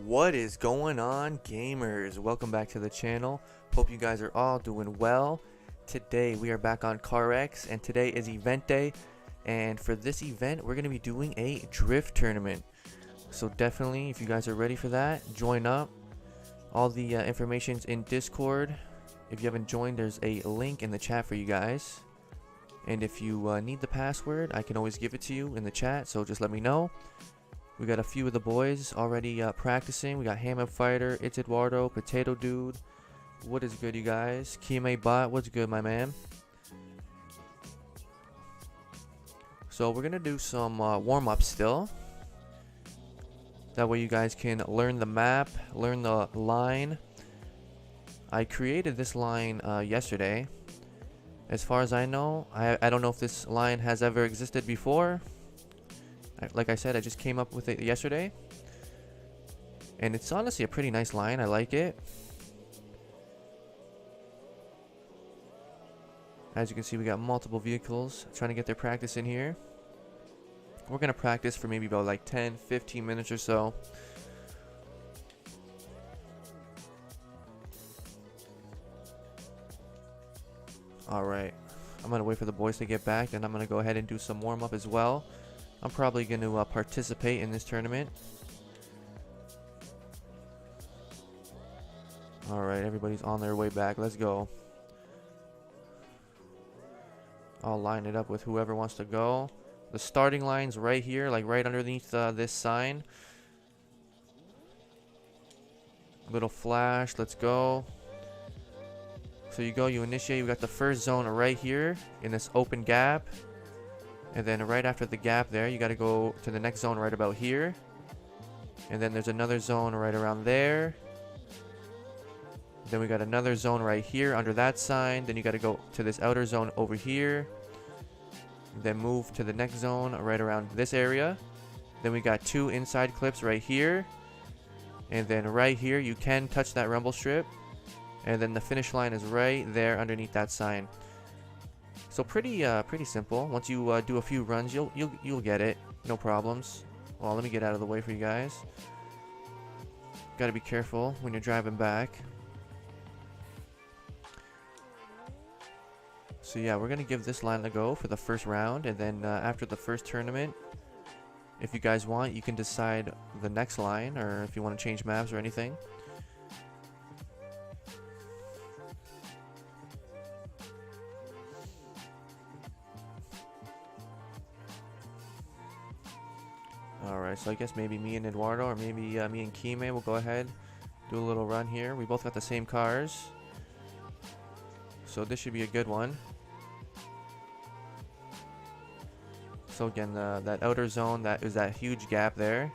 What is going on, gamers? Welcome back to the channel. Hope you guys are all doing well. Today we are back on CarX, and today is event day, and for this event we're going to be doing a drift tournament. So definitely, if you guys are ready for that, join up. All the information's in Discord. If you haven't joined, there's a link in the chat for you guys, and if you need the password, I can always give it to you in the chat, so just let me know. We got a few of the boys already practicing. We got Ham Fighter, It's Eduardo, Potato Dude. What is good, you guys? Kime Bot, what's good, my man? So we're gonna do some warm-up still. That way you guys can learn the map, learn the line. I created this line yesterday. As far as I know, I don't know if this line has ever existed before. Like I said, I just came up with it yesterday, and it's honestly a pretty nice line. I like it. As you can see, we got multiple vehicles trying to get their practice in here. We're gonna practice for maybe about like 10-15 minutes or so. Alright, I'm gonna wait for the boys to get back, and I'm gonna go ahead and do some warm-up as well. I'm probably going to participate in this tournament. Alright, everybody's on their way back. Let's go. I'll line it up with whoever wants to go. The starting line's right here, like right underneath this sign. Little flash. Let's go. So you go, you initiate. You got the first zone right here in this open gap. And then right after the gap there, you got to go to the next zone right about here. And then there's another zone right around there. Then we got another zone right here under that sign. Then you got to go to this outer zone over here. Then move to the next zone right around this area. Then we got two inside clips right here. And then right here, you can touch that rumble strip. And then the finish line is right there underneath that sign. So pretty simple. Once you do a few runs, you'll get it. No problems. Well, let me get out of the way for you guys. Got to be careful when you're driving back. So yeah, we're gonna give this line a go for the first round, and then after the first tournament, if you guys want, you can decide the next line, or if you want to change maps or anything. Alright, so I guess maybe me and Eduardo, or maybe me and Kime will go ahead, do a little run here. We both got the same cars, so this should be a good one. So again, that outer zone, that is that huge gap there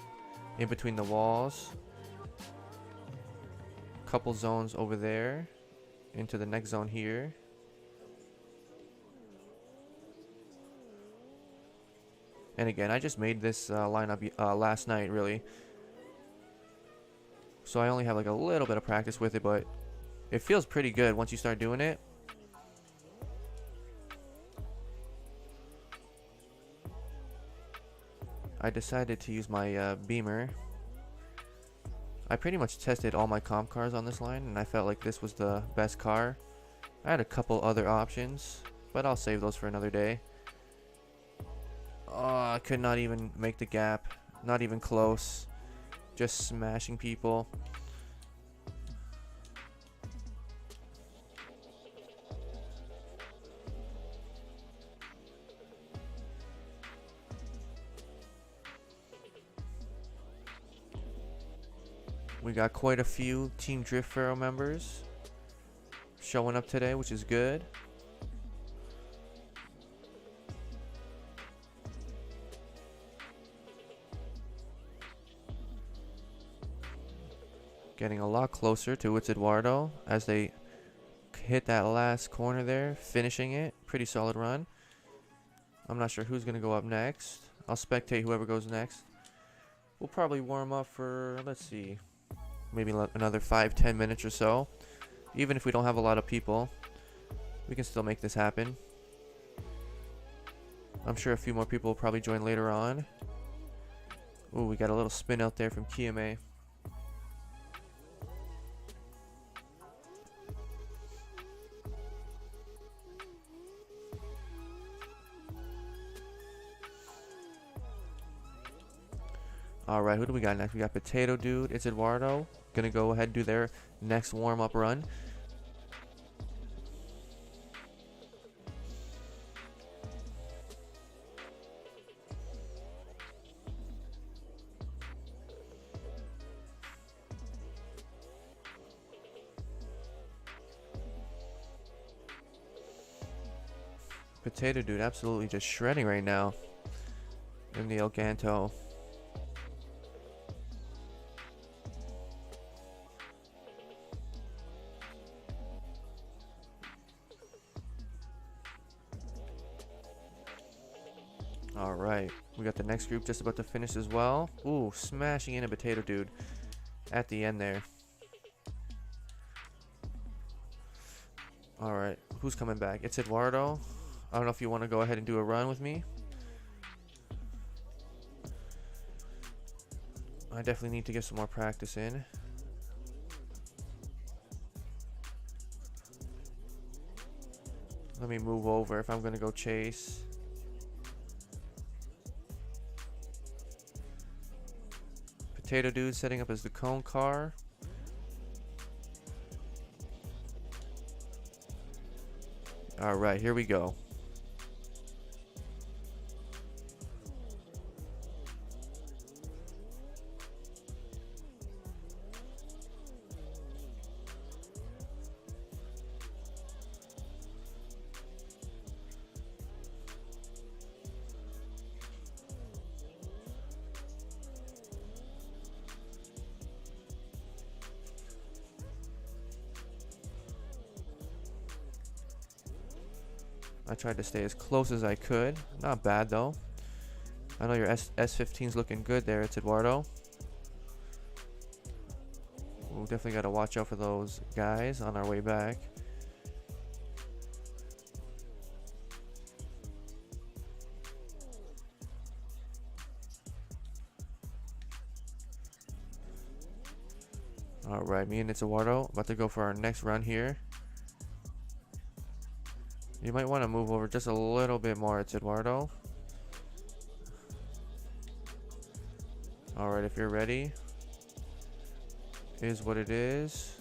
in between the walls. Couple zones over there into the next zone here. And again, I just made this lineup last night, really. So I only have like a little bit of practice with it, but it feels pretty good once you start doing it. I decided to use my Beamer. I pretty much tested all my comp cars on this line, and I felt like this was the best car. I had a couple other options, but I'll save those for another day. Oh, I could not even make the gap. Not even close. Just smashing people. We got quite a few Team Drift Pharaoh members showing up today, which is good. Getting a lot closer to It's Eduardo as they hit that last corner there, finishing it. Pretty solid run. I'm not sure who's going to go up next. I'll spectate whoever goes next. We'll probably warm up for, let's see, maybe another 5-10 minutes or so. Even if we don't have a lot of people, we can still make this happen. I'm sure a few more people will probably join later on. Ooh, we got a little spin out there from Kiyame. Alright, who do we got next? We got Potato Dude. It's Eduardo. Gonna go ahead and do their next warm-up run. Potato Dude absolutely just shredding right now in the El Ganto. Alright, we got the next group just about to finish as well. Ooh, smashing in a Potato Dude at the end there. Alright, who's coming back? It's Eduardo. I don't know if you want to go ahead and do a run with me. I definitely need to get some more practice in. Let me move over if I'm going to go chase. Potato Dude setting up as the cone car. Alright, here we go. I tried to stay as close as I could. Not bad though. I know your S15's looking good there. It's Eduardo. We'll definitely got to watch out for those guys on our way back. Alright, me and it's Eduardo about to go for our next run here. You might want to move over just a little bit more. It's Eduardo. Alright, if you're ready, is what it is.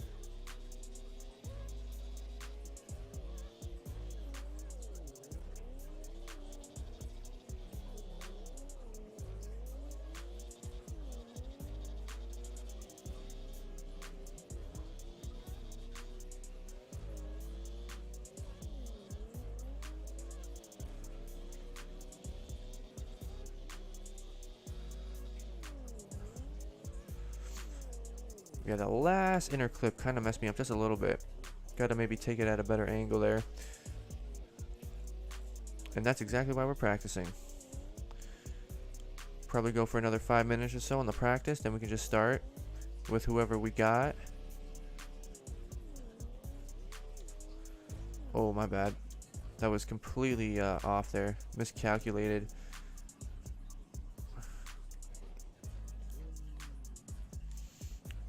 Yeah, the last inner clip kind of messed me up just a little bit. Gotta maybe take it at a better angle there. And that's exactly why we're practicing. Probably go for another 5 minutes or so on the practice, then we can just start with whoever we got. Oh, my bad. That was completely off there. Miscalculated.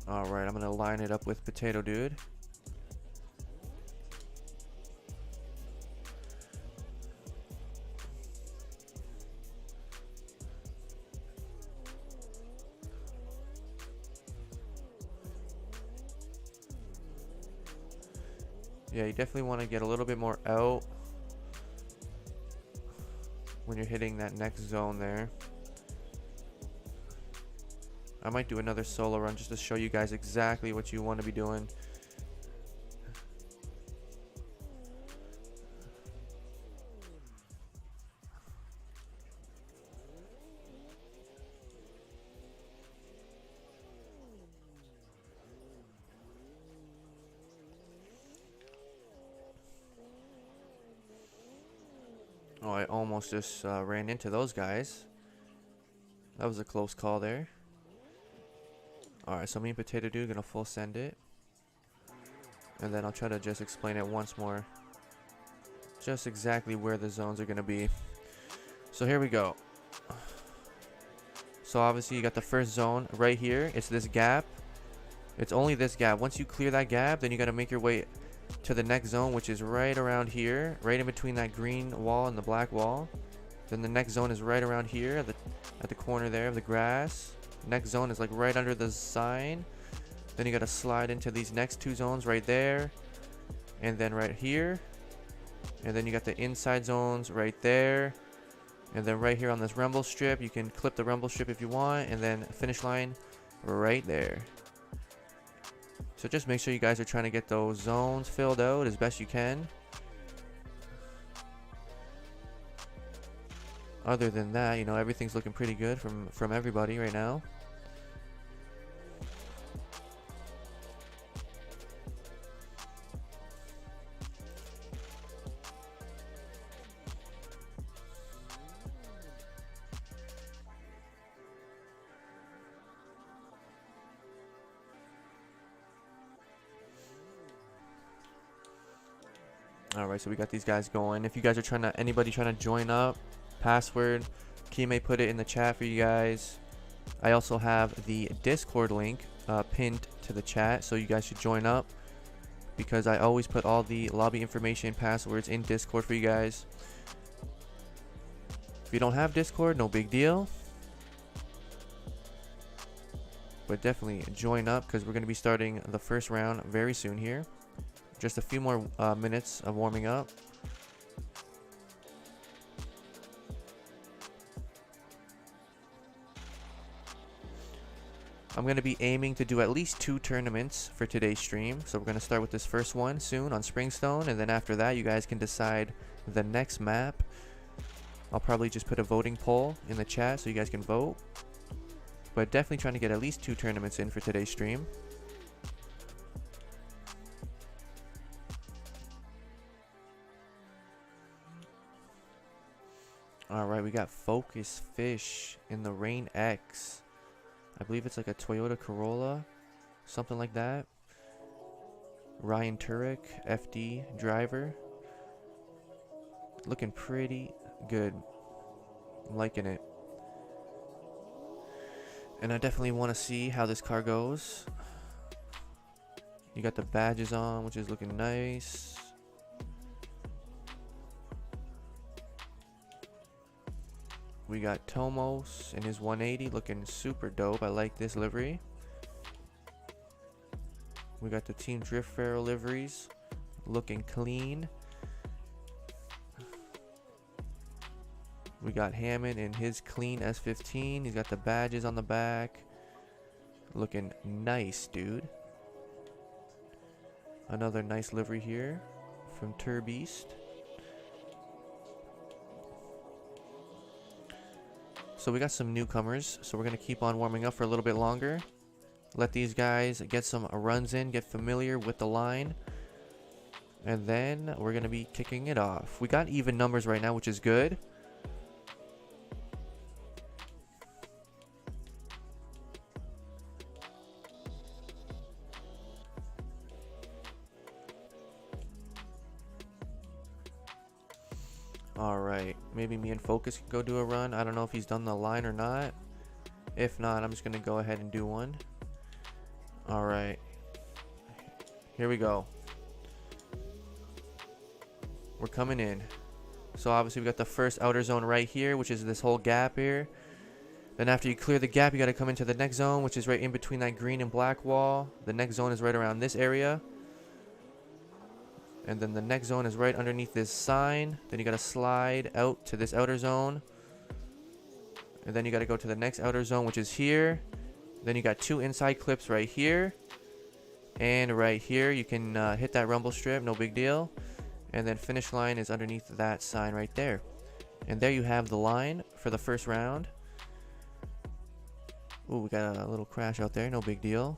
Alright, I'm going to line it up with Potato Dude. Yeah, you definitely want to get a little bit more out when you're hitting that next zone there. I might do another solo run just to show you guys exactly what you want to be doing. Oh, I almost just ran into those guys. That was a close call there. Alright, so me and Potato Dude gonna full send it. And then I'll try to just explain it once more. Just exactly where the zones are gonna be. So here we go. So obviously you got the first zone right here. It's this gap. It's only this gap. Once you clear that gap, then you gotta make your way to the next zone, which is right around here. Right in between that green wall and the black wall. Then the next zone is right around here at the corner there of the grass. Next zone is like right under the sign. Then you gotta slide into these next two zones right there, and then right here, and then you got the inside zones right there, and then right here on this rumble strip, you can clip the rumble strip if you want, and then finish line right there. So just make sure you guys are trying to get those zones filled out as best you can. Other than that, you know, everything's looking pretty good from everybody right now. Alright, so we got these guys going. If you guys are anybody trying to join up, password, Key may put it in the chat for you guys. I also have the Discord link pinned to the chat, so you guys should join up, because I always put all the lobby information, passwords in Discord for you guys. If you don't have Discord, no big deal, but definitely join up, because we're going to be starting the first round very soon here. Just a few more minutes of warming up. I'm going to be aiming to do at least 2 tournaments for today's stream. So we're going to start with this first one soon on Springstone, and then after that you guys can decide the next map. I'll probably just put a voting poll in the chat so you guys can vote. But definitely trying to get at least 2 tournaments in for today's stream. Alright, we got Focus Fish in the Rain X. I believe it's like a Toyota Corolla, something like that. Ryan Turek, FD driver. Looking pretty good. I'm liking it. And I definitely want to see how this car goes. You got the badges on, which is looking nice. We got Tomos in his 180 looking super dope. I like this livery. We got the Team Drift Pharaoh liveries looking clean. We got Hammond in his clean S15. He's got the badges on the back. Looking nice, dude. Another nice livery here from Turbeast. So we got some newcomers, so we're going to keep on warming up for a little bit longer. Let these guys get some runs in, get familiar with the line. And then we're going to be kicking it off. We got even numbers right now, which is good. Alright, maybe me and Focus can go do a run. I don't know if he's done the line or not. If not, I'm just going to go ahead and do one. Alright. Here we go. We're coming in. So obviously we got the first outer zone right here, which is this whole gap here. Then after you clear the gap, you got to come into the next zone, which is right in between that green and black wall. The next zone is right around this area. And then the next zone is right underneath this sign. Then you got to slide out to this outer zone. And then you got to go to the next outer zone, which is here. Then you got 2 inside clips right here. And right here, you can hit that rumble strip, no big deal. And then finish line is underneath that sign right there. And there you have the line for the first round. Ooh, we got a little crash out there, no big deal.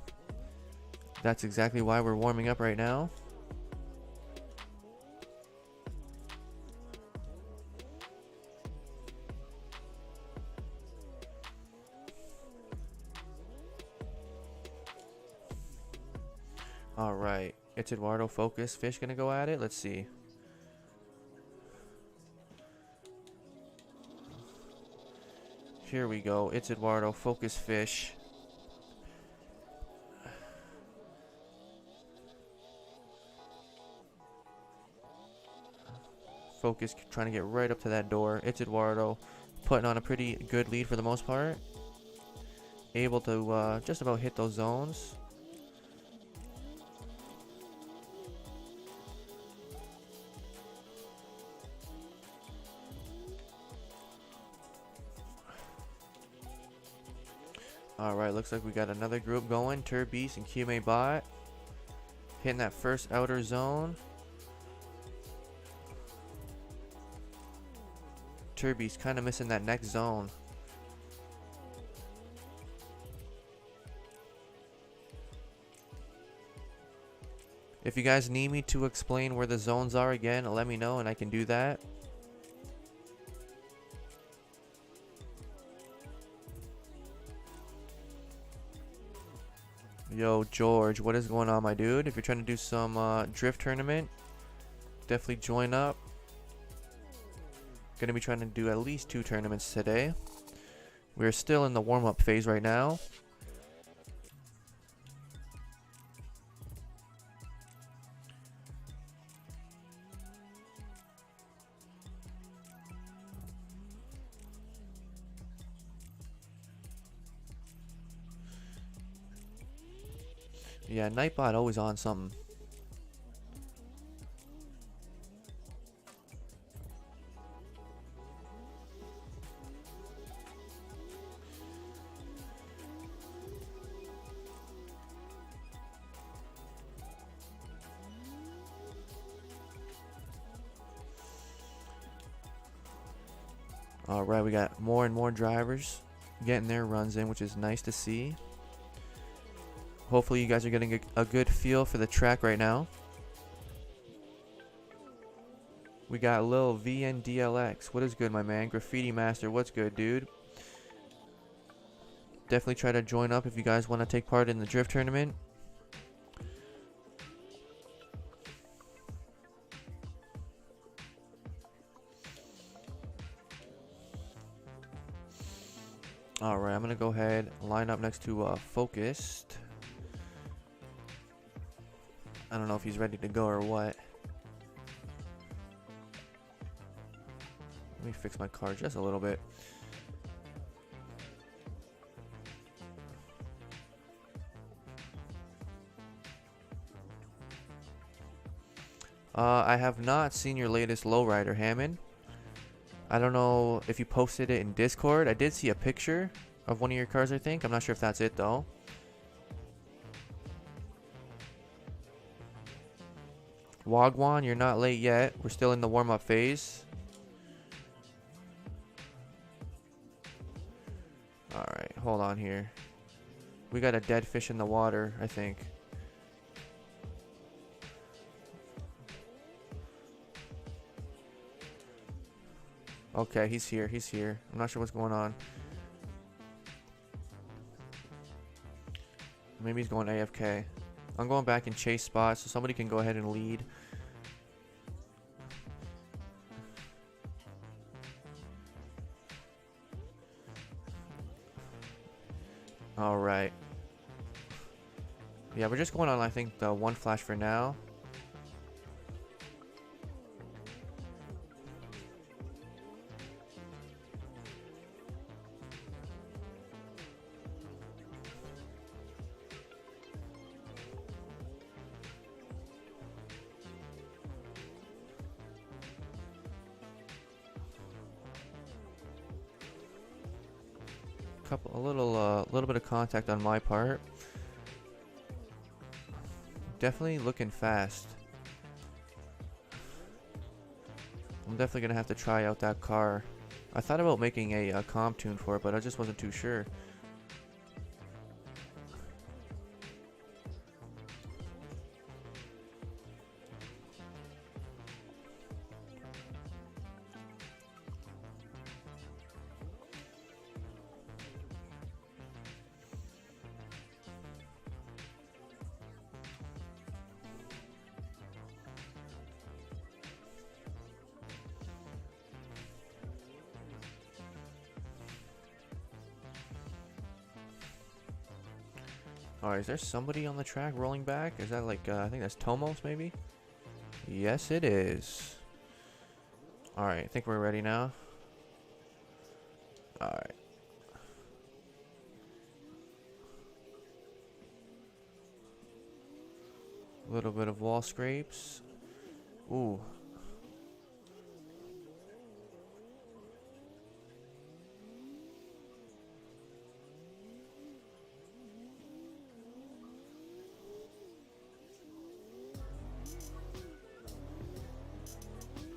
That's exactly why we're warming up right now. Alright, it's Eduardo Focus Fish gonna go at it. Let's see. Here we go. It's Eduardo Focus Fish. Focus trying to get right up to that door. It's Eduardo putting on a pretty good lead for the most part. able to just about hit those zones. Alright, looks like we got another group going. Turbeast and QMA Bot hitting that first outer zone. Turbeast kind of missing that next zone. If you guys need me to explain where the zones are again, let me know and I can do that. Yo, George, what is going on, my dude? If you're trying to do some drift tournament, definitely join up. Gonna be trying to do at least 2 tournaments today. We're still in the warm-up phase right now. Yeah, Nightbot always on something. Alright, we got more and more drivers getting their runs in, which is nice to see. Hopefully you guys are getting a good feel for the track right now. We got Lil VNDLX. What is good, my man? Graffiti Master, what's good, dude? Definitely try to join up if you guys want to take part in the drift tournament. Alright, I'm going to go ahead and line up next to Focused. I don't know if he's ready to go or what. Let me fix my car just a little bit. I have not seen your latest lowrider, Hammond. I don't know if you posted it in Discord. I did see a picture of one of your cars, I think. I'm not sure if that's it, though. Wagwan, you're not late yet. We're still in the warm-up phase. Alright, hold on here. We got a dead fish in the water, I think. Okay, he's here. He's here. I'm not sure what's going on. Maybe he's going AFK. I'm going back in chase spots so somebody can go ahead and lead. Alright. Yeah, we're just going on, I think, the 1 flash for now. A little bit of contact on my part. Definitely looking fast. I'm definitely gonna have to try out that car. I thought about making a comp tune for it, but I just wasn't too sure. Alright, is there somebody on the track rolling back? Is that like, I think that's Tomos maybe? Yes, it is. Alright, I think we're ready now. Alright. little bit of wall scrapes. Ooh.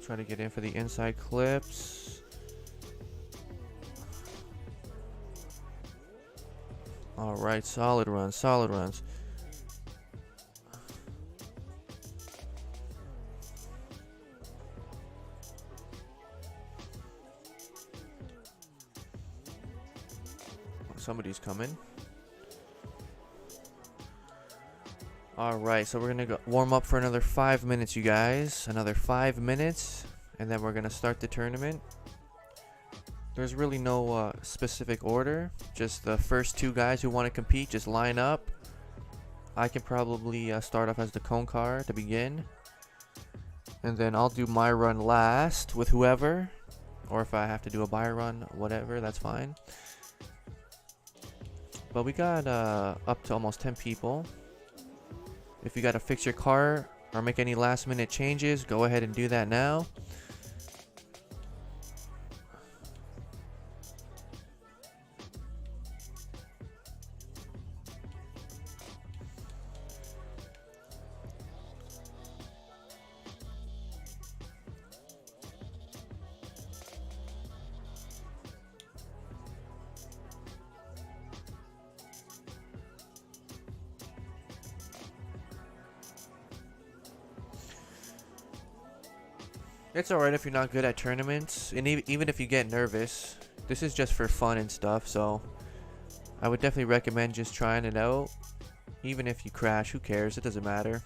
Try to get in for the inside clips. All right, solid runs, solid runs. Somebody's coming. Alright, so we're going to warm up for another 5 minutes, you guys. Another 5 minutes, and then we're going to start the tournament. There's really no specific order. Just the first 2 guys who want to compete, just line up. I can probably start off as the cone car to begin. And then I'll do my run last with whoever. Or if I have to do a buy run, whatever, that's fine. But we got up to almost 10 people. If you got to fix your car or make any last minute changes, go ahead and do that now. It's alright if you're not good at tournaments, and even if you get nervous. This is just for fun and stuff, so I would definitely recommend just trying it out. Even if you crash, who cares? It doesn't matter.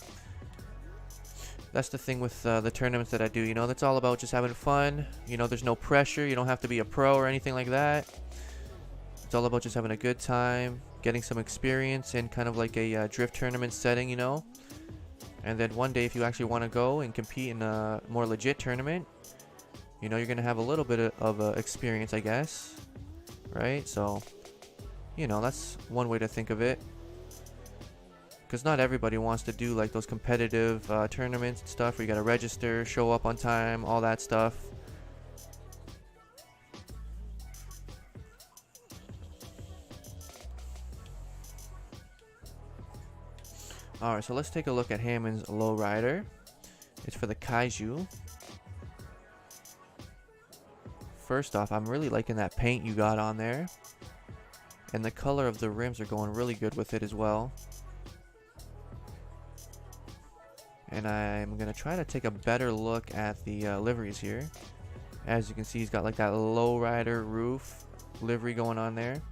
That's the thing with the tournaments that I do, you know, that's all about just having fun. You know, there's no pressure, you don't have to be a pro or anything like that. It's all about just having a good time, getting some experience in kind of like a drift tournament setting, you know. And then one day, if you actually want to go and compete in a more legit tournament, you know, you're going to have a little bit of experience, I guess. Right? So, you know, that's one way to think of it. Because not everybody wants to do like those competitive tournaments and stuff where you got to register, show up on time, all that stuff. Alright, so let's take a look at Hammond's lowrider. It's for the Kaiju. First off, I'm really liking that paint you got on there. And the color of the rims are going really good with it as well. And I'm going to try to take a better look at the liveries here. As you can see, he's got like that lowrider roof livery going on there.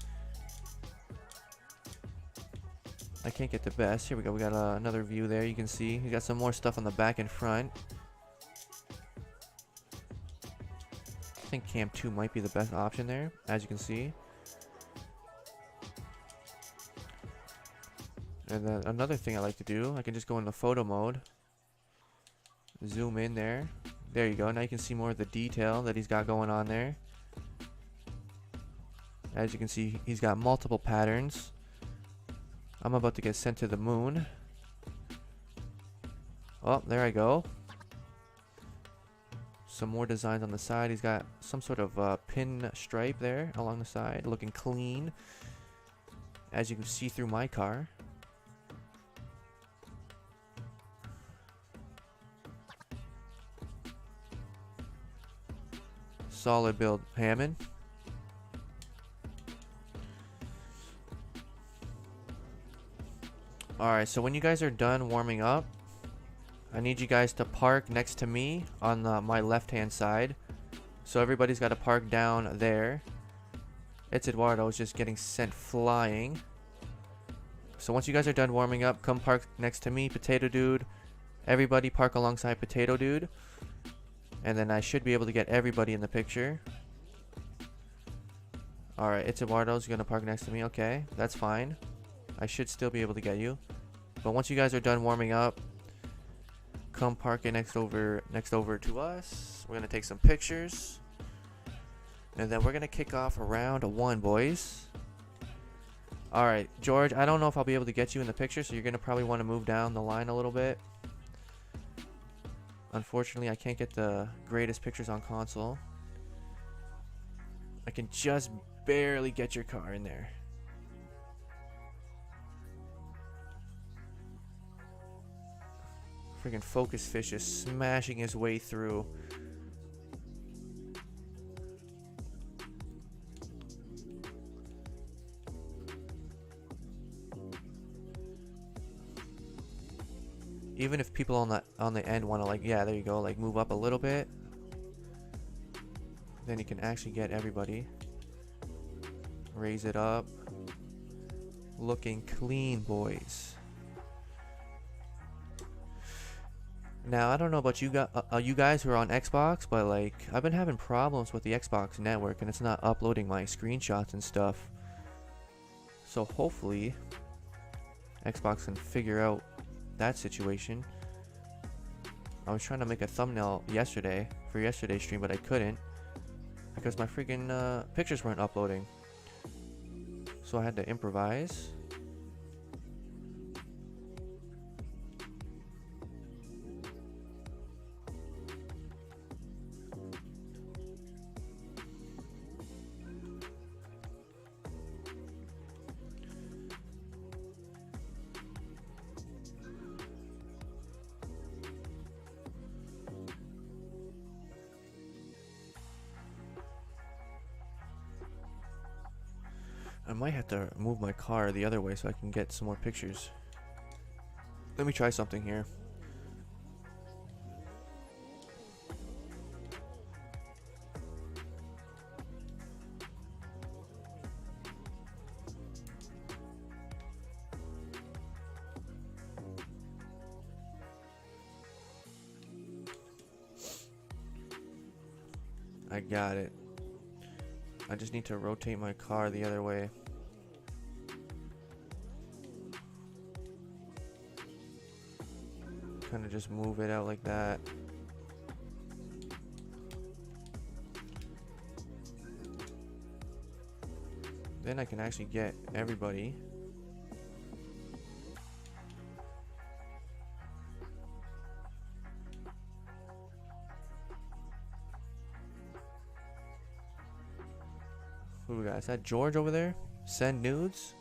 I can't get the best. Here we go. We got another view there. You can see he got some more stuff on the back and front. I think Cam 2 might be the best option there, as you can see. And then another thing I like to do, I can just go into photo mode. Zoom in there. There you go. Now you can see more of the detail that he's got going on there. As you can see, he's got multiple patterns. I'm about to get sent to the moon. Oh, there I go. Some more designs on the side. He's got some sort of pin stripe there along the side, looking clean. As you can see through my car. Solid build, Hammond. Alright, so when you guys are done warming up, I need you guys to park next to me on my left hand side. So everybody's got to park down there. It's Eduardo is just getting sent flying. So once you guys are done warming up, come park next to me, Potato Dude. Everybody park alongside Potato Dude. And then I should be able to get everybody in the picture. Alright, it's Eduardo's going to park next to me. Okay, that's fine. I should still be able to get you. But once you guys are done warming up, come park it next over to us. We're going to take some pictures. And then we're going to kick off round 1, boys. Alright, George, I don't know if I'll be able to get you in the picture, so you're going to probably want to move down the line a little bit. Unfortunately, I can't get the greatest pictures on console. I can just barely get your car in there. Freaking Focus Fish is smashing his way through. Even if people on the end want to, like, yeah, there you go, like move up a little bit, then you can actually get everybody. Raise it up. Looking clean, boys. Now I don't know about you guys who are on Xbox, but like I've been having problems with the Xbox network and it's not uploading my screenshots and stuff. So hopefully Xbox can figure out that situation. I was trying to make a thumbnail yesterday for yesterday's stream, but I couldn't because my freaking pictures weren't uploading. So I had to improvise. I might have to move my car the other way so I can get some more pictures. Let me try something here. I got it. I just need to rotate my car the other way. Kind of just move it out like that. Then I can actually get everybody. Who we got? Is that George over there? Send nudes?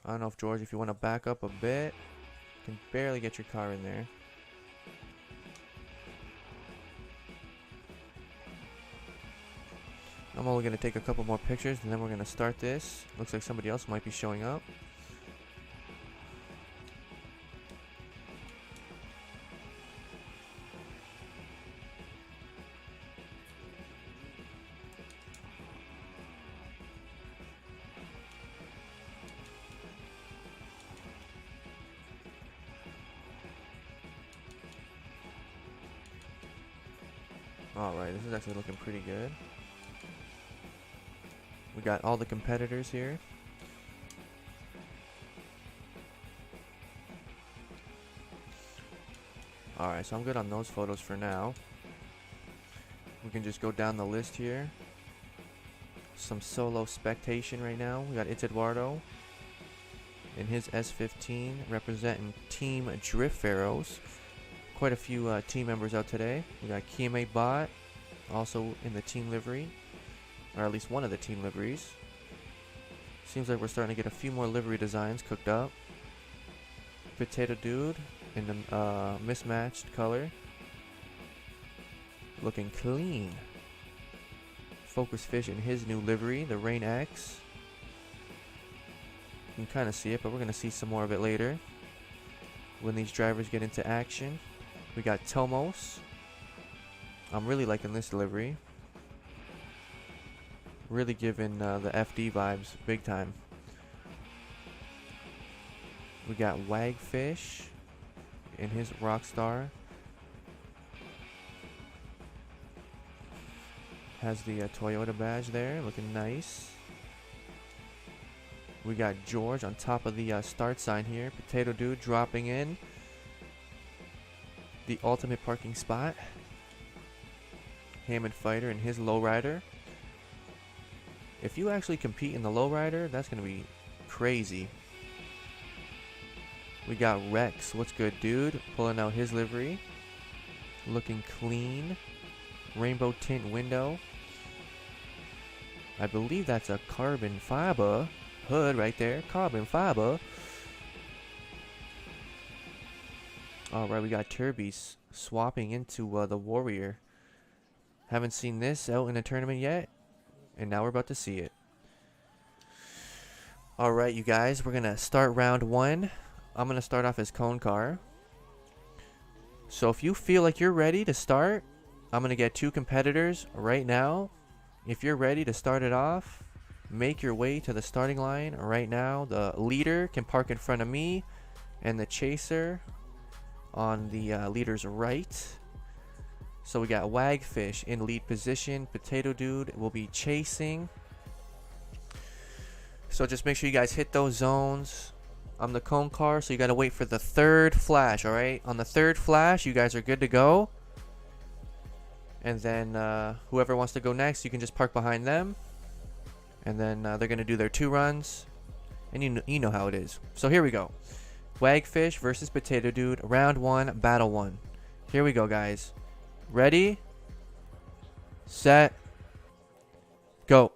I don't know if George, if you want to back up a bit. You can barely get your car in there. I'm only going to take a couple more pictures and then we're going to start this. Looks like somebody else might be showing up. Alright, this is actually looking pretty good. We got all the competitors here. Alright, so I'm good on those photos for now. We can just go down the list here. Some solo spectation right now. We got It's Eduardo in his S15 representing Team Drift Pharaohs. Quite a few team members out today. We got Kiyame Bot also in the team livery, or at least one of the team liveries. Seems like we're starting to get a few more livery designs cooked up. Potato Dude in the mismatched color, looking clean. Focus Fish in his new livery, the Rain X. You can kind of see it, but we're going to see some more of it later when these drivers get into action. We got Tomos. I'm really liking this livery. Really giving the FD vibes big time. We got Wagfish in his Rockstar. Has the Toyota badge there, looking nice. We got George on top of the start sign here. Potato Dude dropping in the ultimate parking spot. Hammond Fighter and his lowrider. If you actually compete in the lowrider, that's gonna be crazy. We got Rex. What's good, dude? Pulling out his livery. Looking clean. Rainbow tint window. I believe that's a carbon fiber hood right there. Carbon fiber. Alright, we got Turbies swapping into the Warrior. Haven't seen this out in a tournament yet, and now we're about to see it. Alright, you guys, we're going to start round 1. I'm going to start off as Cone Car. So if you feel like you're ready to start, I'm going to get 2 competitors right now. If you're ready to start it off, make your way to the starting line right now. The leader can park in front of me, and the chaser on the leader's right. So we got Wagfish in lead position. Potato Dude will be chasing. So just make sure you guys hit those zones. I'm the Cone Car, so you got to wait for the 3rd flash, alright? On the 3rd flash, you guys are good to go. And then whoever wants to go next, you can just park behind them. And then they're going to do their 2 runs. And you know how it is. So here we go. Wagfish versus Potato Dude. Round 1, battle 1. Here we go, guys. Ready? Set. Go.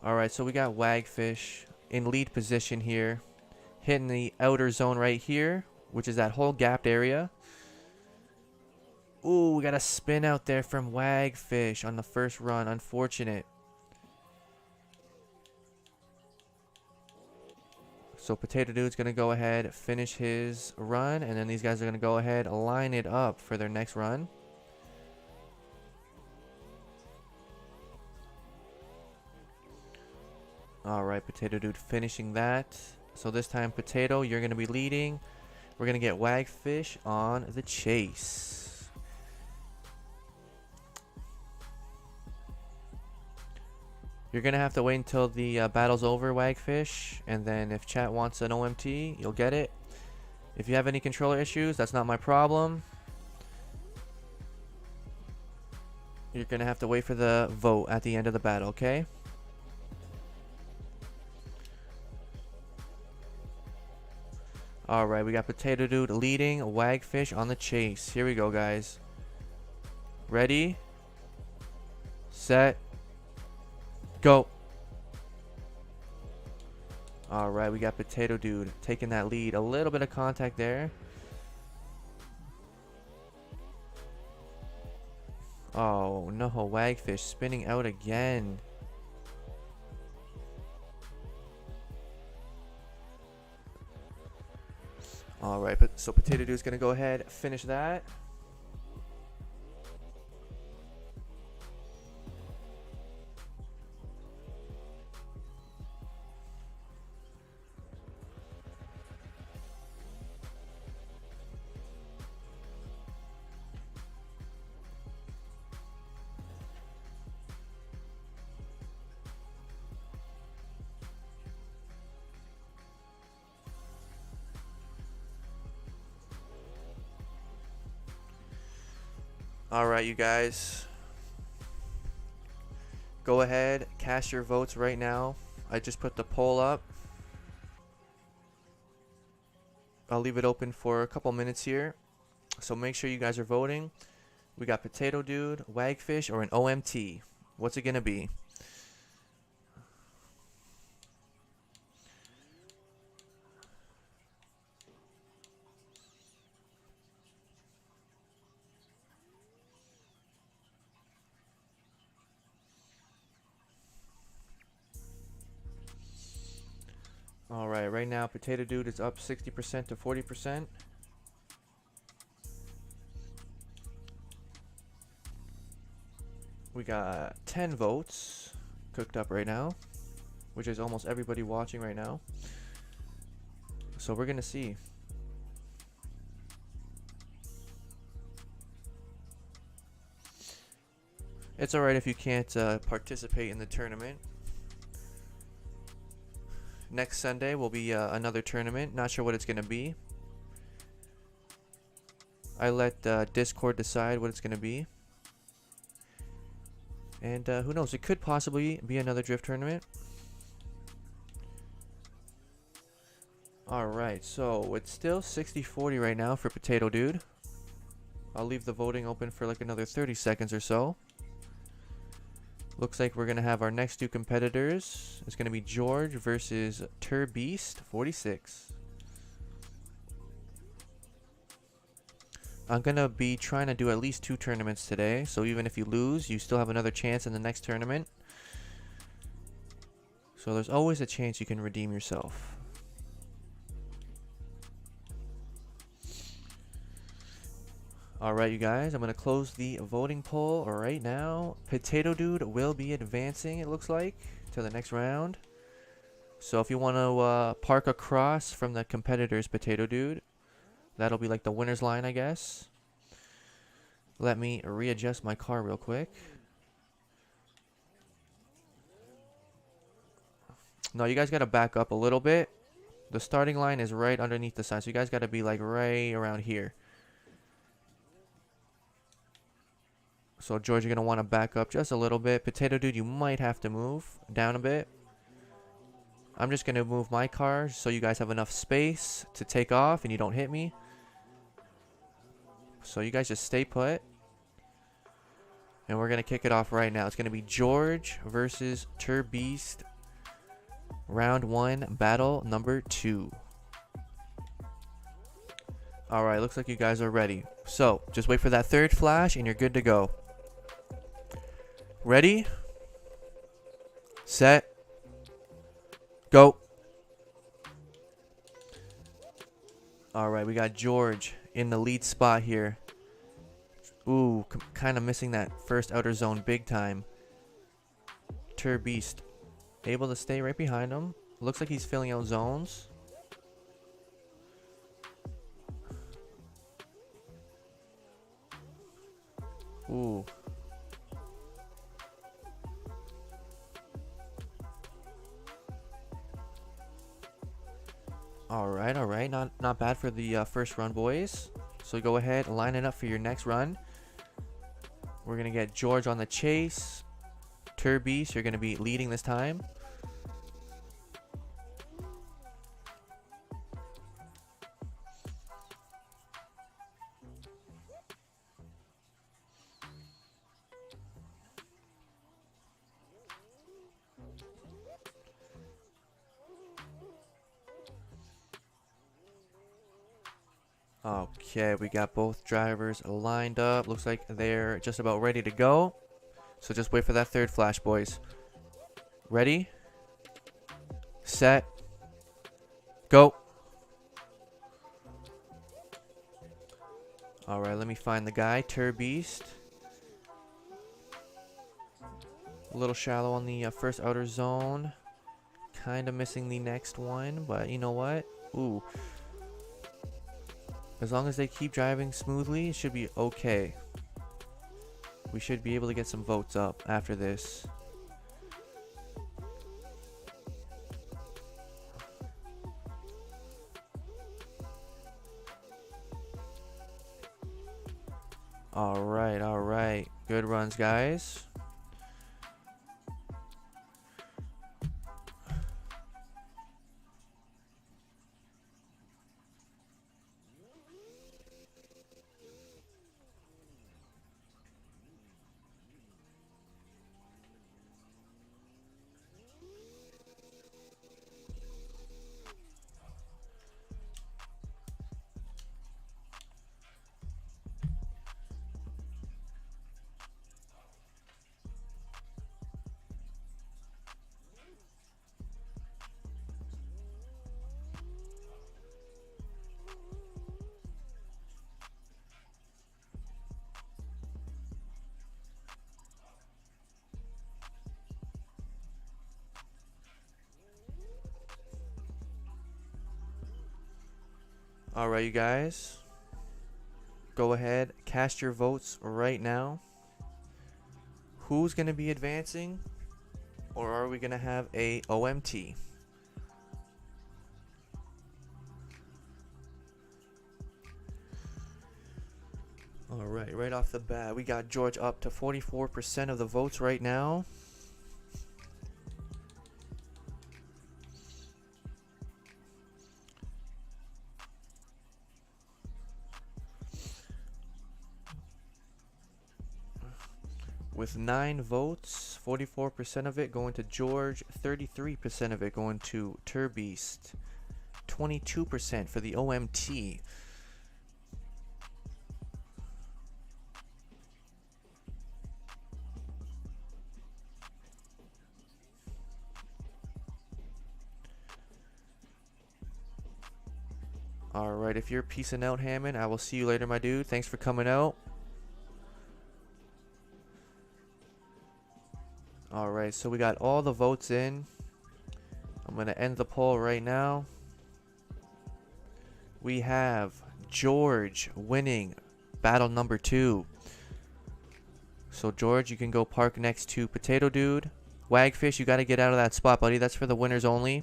Alright, so we got Wagfish in lead position here. Hitting the outer zone right here, which is that whole gapped area. Ooh, we got a spin out there from Wagfish on the first run. Unfortunate. So Potato Dude's going to go ahead, finish his run, and then these guys are going to go ahead, line it up for their next run. Alright, Potato Dude finishing that. So this time, Potato, you're going to be leading. We're going to get Wagfish on the chase. You're going to have to wait until the battle's over, Wagfish. And then if chat wants an OMT, you'll get it. If you have any controller issues, that's not my problem. You're going to have to wait for the vote at the end of the battle, okay? Alright, we got Potato Dude leading, Wagfish on the chase. Here we go, guys. Ready? Set. Go. Alright, we got Potato Dude taking that lead. A little bit of contact there. Oh, no. Wagfish spinning out again. Alright, so Potato Dude's going to go ahead, finish that. Alright, you guys. Go ahead, cast your votes right now. I just put the poll up. I'll leave it open for a couple minutes here. So make sure you guys are voting. We got Potato Dude, Wagfish, or an OMT. What's it going to be? Alright, right now Potato Dude is up 60% to 40%. We got 10 votes cooked up right now, which is almost everybody watching right now. So we're going to see. It's alright if you can't participate in the tournament. Next Sunday will be another tournament. Not sure what it's going to be. I let Discord decide what it's going to be. And who knows, it could possibly be another drift tournament. Alright, so it's still 60-40 right now for Potato Dude. I'll leave the voting open for like another 30 seconds or so. Looks like we're going to have our next two competitors. It's going to be George versus Turbeast 46. I'm going to be trying to do at least 2 tournaments today. So even if you lose, you still have another chance in the next tournament. So there's always a chance you can redeem yourself. Alright, you guys, I'm going to close the voting poll right now. Potato Dude will be advancing, it looks like, to the next round. So if you want to park across from the competitors, Potato Dude, that'll be like the winner's line, I guess. Let me readjust my car real quick. No, you guys got to back up a little bit. The starting line is right underneath the sign, so you guys got to be like right around here. So George, you're going to want to back up just a little bit. Potato Dude, you might have to move down a bit. I'm just going to move my car so you guys have enough space to take off and you don't hit me. So you guys just stay put. And we're going to kick it off right now. It's going to be George versus Turbeast. Round 1, battle number 2. Alright, looks like you guys are ready. So, just wait for that third flash and you're good to go. Ready? Set. Go. Alright, we got George in the lead spot here. Ooh, kind of missing that first outer zone big time. Turbeast able to stay right behind him. Looks like he's filling out zones. Ooh. Alright, alright. Not bad for the first run, boys. So go ahead, line it up for your next run. We're going to get George on the chase. Turbeast, you're going to be leading this time. Okay, we got both drivers lined up. Looks like they're just about ready to go. So just wait for that third flash, boys. Ready? Set. Go. Alright, let me find the guy. Turbeast. A little shallow on the first outer zone. Kind of missing the next one, but you know what? Ooh. As long as they keep driving smoothly, it should be okay. We should be able to get some votes up after this. Alright, alright. Good runs, guys. Alright, you guys. Go ahead, cast your votes right now. Who's going to be advancing? Or are we going to have a OMT? All right, right off the bat, we got George up to 44% of the votes right now. With 9 votes, 44% of it going to George, 33% of it going to Turbeast, 22% for the OMT. Alright, if you're peacing out, Hammond, I will see you later, my dude. Thanks for coming out. Alright, so we got all the votes in. I'm going to end the poll right now. We have George winning battle number 2. So George, you can go park next to Potato Dude. Wagfish, you got to get out of that spot, buddy. That's for the winners only.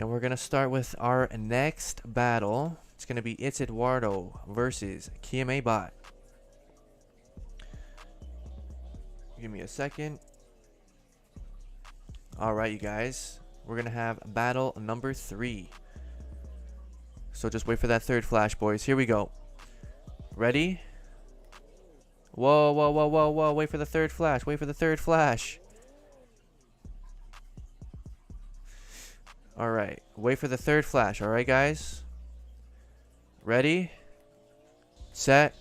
And we're going to start with our next battle. It's going to be It's Eduardo versus KMA Bot. Give me a second. Alright, you guys. We're going to have battle number 3. So just wait for that third flash, boys. Here we go. Ready? Whoa, whoa, whoa, whoa, whoa. Wait for the third flash. Wait for the third flash. Alright. Wait for the third flash. Alright, guys. Ready? Set.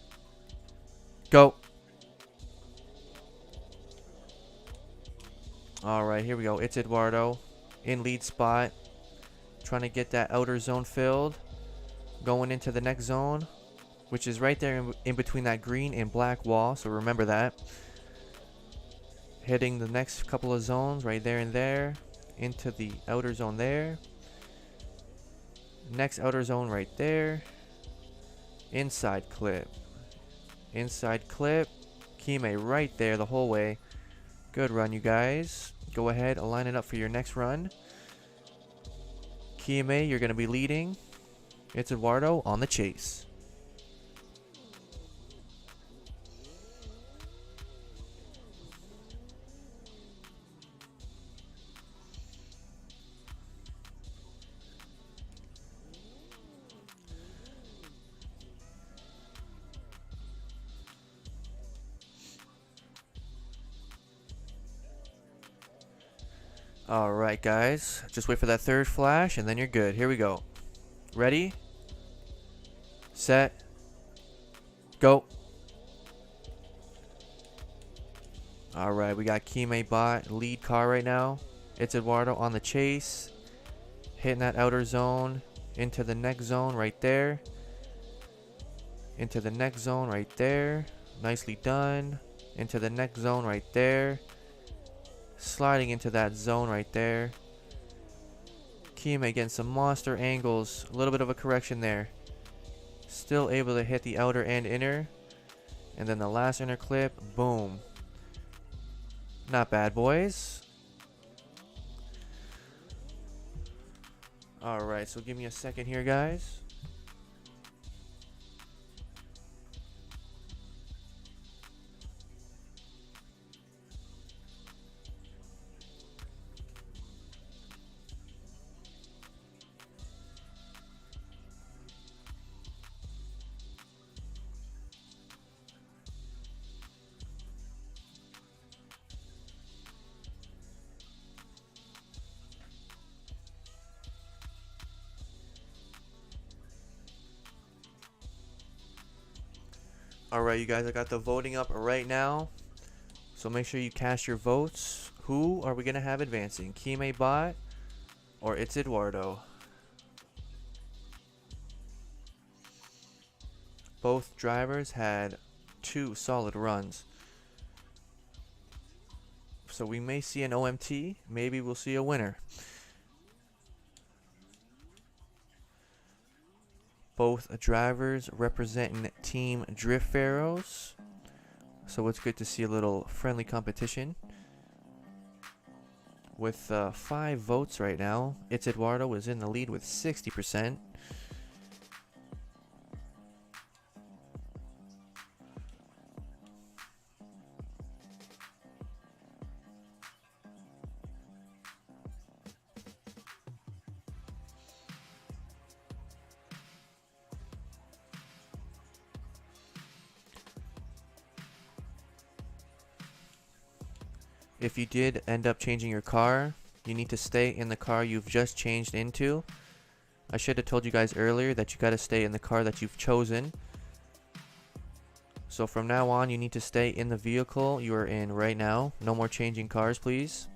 Go. Alright, here we go. It's Eduardo in lead spot. Trying to get that outer zone filled. Going into the next zone, which is right there in between that green and black wall. So remember that. Hitting the next couple of zones right there and there. Into the outer zone there. Next outer zone right there. Inside clip. Inside clip. Kime right there the whole way. Good run, you guys. Go ahead, line it up for your next run. Kime, you're going to be leading. It's Eduardo on the chase. Alright, guys. Just wait for that third flash, and then you're good. Here we go. Ready? Set. Go. Alright, we got Kime Bot, lead car right now. It's Eduardo on the chase. Hitting that outer zone. Into the next zone right there. Into the next zone right there. Nicely done. Into the next zone right there. Sliding into that zone right there. Kime getting some monster angles. A little bit of a correction there. Still able to hit the outer and inner. And then the last inner clip. Boom. Not bad, boys. Alright, so give me a second here, guys. Alright, you guys, I got the voting up right now. So make sure you cast your votes. Who are we going to have advancing? Kime Bot or It's Eduardo? Both drivers had 2 solid runs. So we may see an OMT. Maybe we'll see a winner. Both drivers representing Team Drift Pharaohs. So it's good to see a little friendly competition. With 5 votes right now, It's Eduardo is in the lead with 60%. If you did end up changing your car, you need to stay in the car you've just changed into. I should have told you guys earlier that you got to stay in the car that you've chosen. So from now on, you need to stay in the vehicle you are in right now. No more changing cars, please.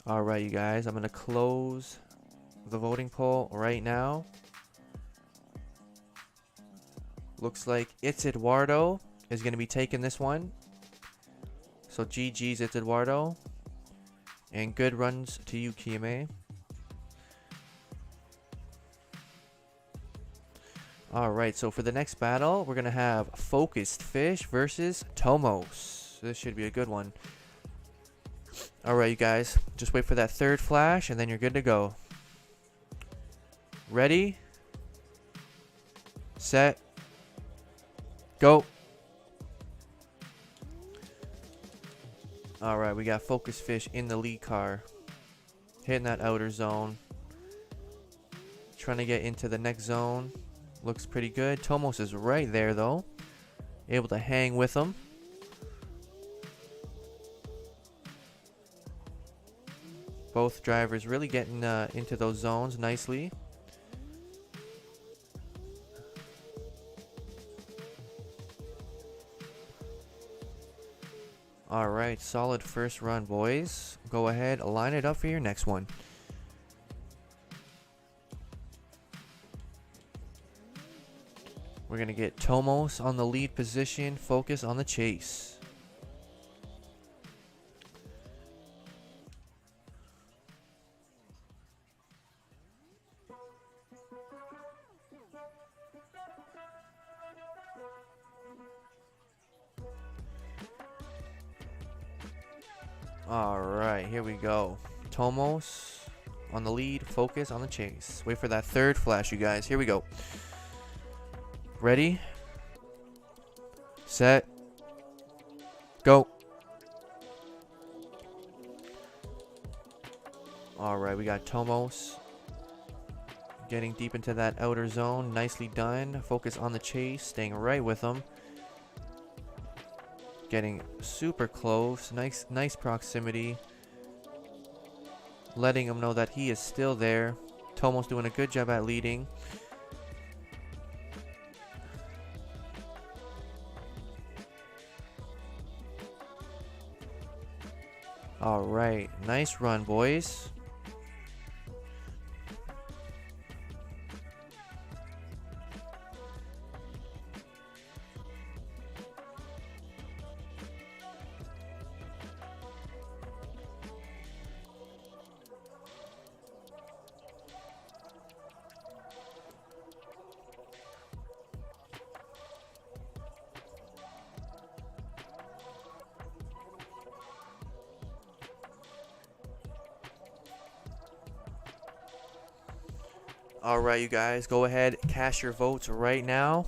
Alright, you guys, I'm going to close the voting poll right now. Looks like It's Eduardo is going to be taking this one. So GG's It's Eduardo. And good runs to you, Kiyame. Alright, so for the next battle, we're going to have Focused Fish versus Tomos. This should be a good one. Alright, you guys, just wait for that third flash and then you're good to go. Ready? Set. Go. Alright, we got Focus Fish in the lead car. Hitting that outer zone. Trying to get into the next zone. Looks pretty good. Tomos is right there though. Able to hang with him. Both drivers really getting into those zones nicely. Alright, solid first run, boys. Go ahead, line it up for your next one. We're going to get Tomos on the lead position, Focus on the chase. Alright, here we go. Tomos on the lead, Focus on the chase. Wait for that third flash, you guys. Here we go. Ready? Set. Go. Alright, we got Tomos getting deep into that outer zone. Nicely done. Focus on the chase, staying right with them. Getting super close. Nice proximity. Letting him know that he is still there. Tomos doing a good job at leading. Alright, nice run, boys. Alright, you guys, go ahead, cast your votes right now.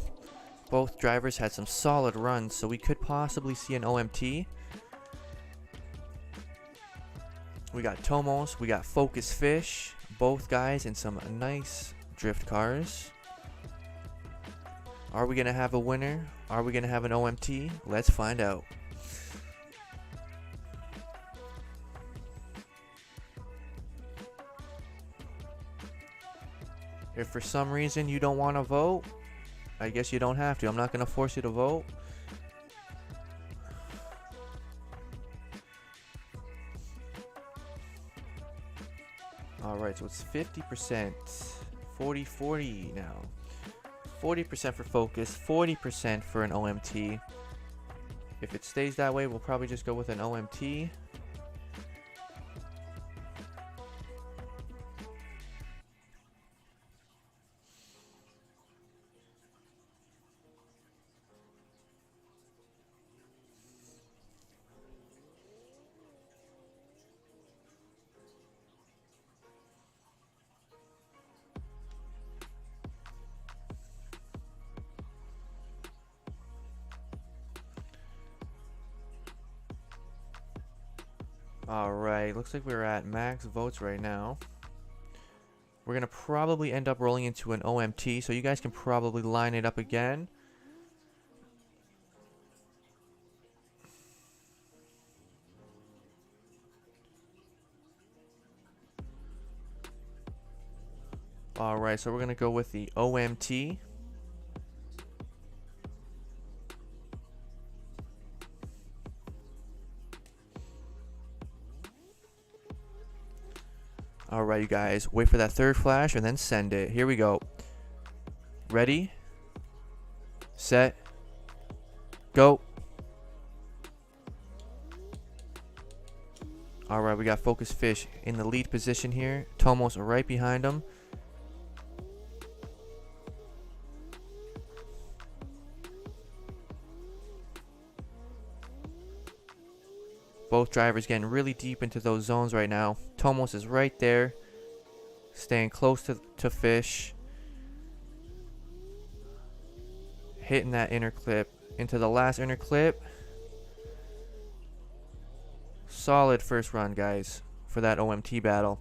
Both drivers had some solid runs, so we could possibly see an OMT. We got Tomos, we got Focus Fish, both guys in some nice drift cars. Are we going to have a winner? Are we going to have an OMT? Let's find out. If for some reason you don't want to vote, I guess you don't have to. I'm not going to force you to vote. Alright, so it's 50%. 40-40 now. 40% for Focus, 40% for an OMT. If it stays that way, we'll probably just go with an OMT. Alright, looks like we're at max votes right now. We're going to probably end up rolling into an OMT, so you guys can probably line it up again. Alright, so we're going to go with the OMT. Alright, you guys, wait for that third flash and then send it. Here we go. Ready, set, go. Alright, we got Focus Fish in the lead position here. Tomos right behind him. Both drivers getting really deep into those zones right now. Tomos is right there, staying close to Fish. Hitting that inner clip into the last inner clip. Solid first run, guys, for that OMT battle.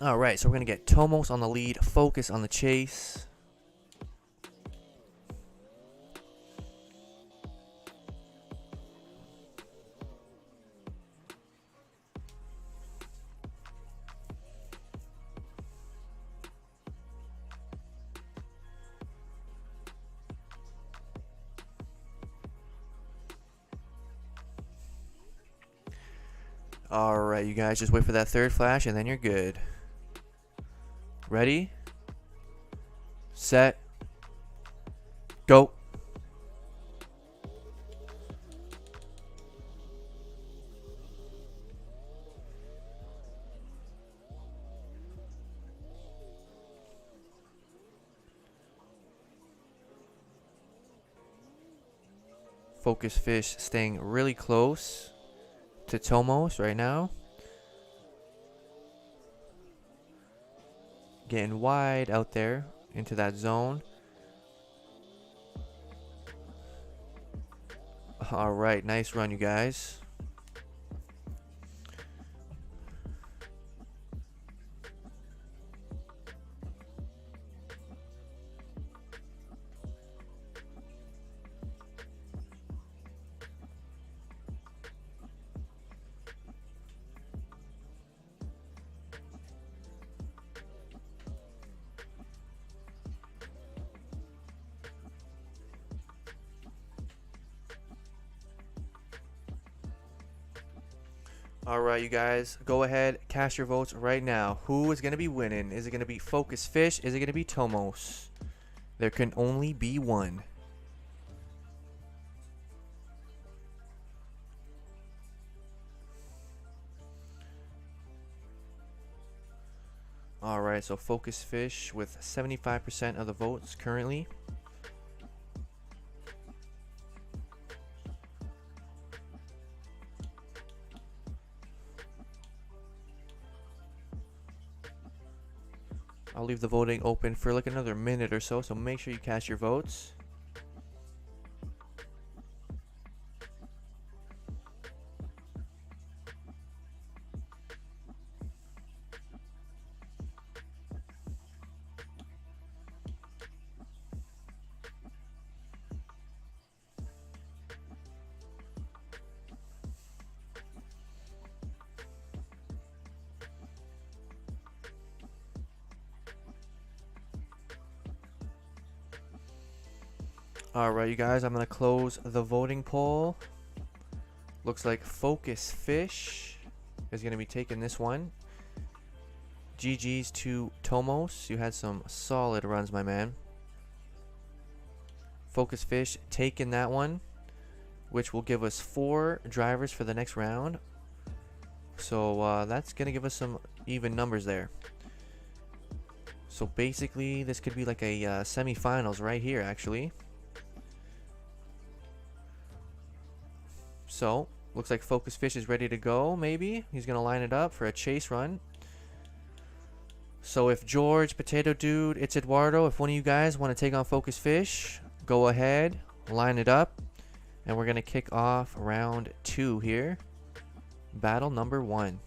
Alright, so we're going to get Tomos on the lead, Focus on the chase. Alright, you guys, just wait for that third flash and then you're good. Ready, set, go. Focus Fish staying really close to Tomos right now. Getting wide out there into that zone. Alright, nice run, you guys. Alright, you guys, go ahead, cast your votes right now. Who is going to be winning? Is it going to be Focus Fish? Is it going to be Tomos? There can only be one. Alright, so Focus Fish with 75% of the votes currently. I'll leave the voting open for like another minute or so, so make sure you cast your votes. Alright, you guys, I'm going to close the voting poll. Looks like Focus Fish is going to be taking this one. GG's to Tomos. You had some solid runs, my man. Focus Fish taking that one, which will give us 4 drivers for the next round. So that's going to give us some even numbers there. So basically, this could be like a semifinals right here, actually. So, looks like Focus Fish is ready to go, maybe. He's going to line it up for a chase run. So if George, Potato Dude, it's Eduardo, if one of you guys want to take on Focus Fish, go ahead, line it up. And we're going to kick off round 2 here. Battle number 1.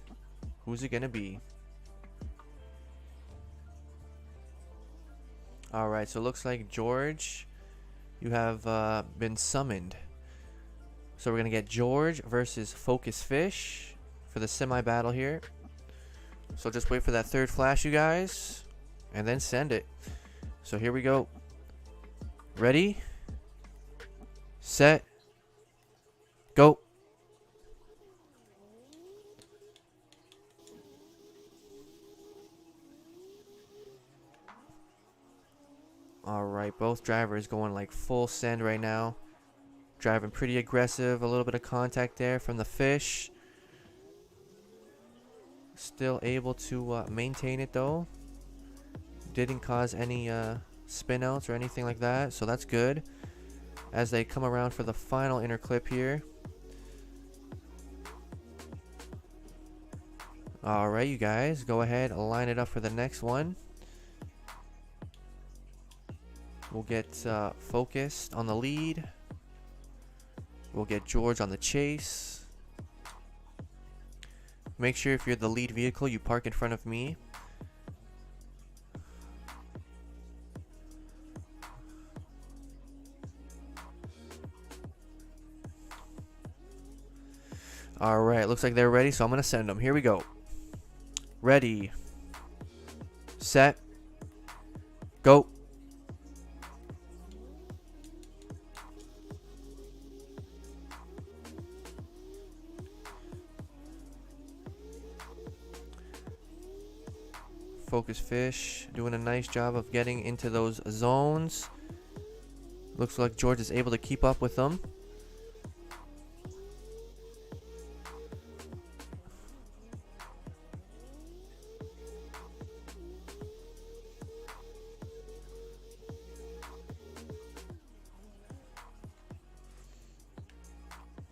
Who's it gonna be? Alright, so it looks like George, you have been summoned. So we're gonna get George versus Focus Fish for the semi-battle here. So just wait for that third flash, you guys, and then send it. So here we go. Ready, set, go. Alright, both drivers going like full send right now. Driving pretty aggressive. A little bit of contact there from the fish. Still able to maintain it though. Didn't cause any spin outs or anything like that, so that's good. As they come around for the final inner clip here. Alright, you guys, go ahead, line it up for the next one. We'll get Focus on the lead. We'll get George on the chase. Make sure if you're the lead vehicle, you park in front of me. Alright, looks like they're ready, so I'm going to send them. Here we go. Ready, set, go. Focus Fish doing a nice job of getting into those zones. Looks like George is able to keep up with them.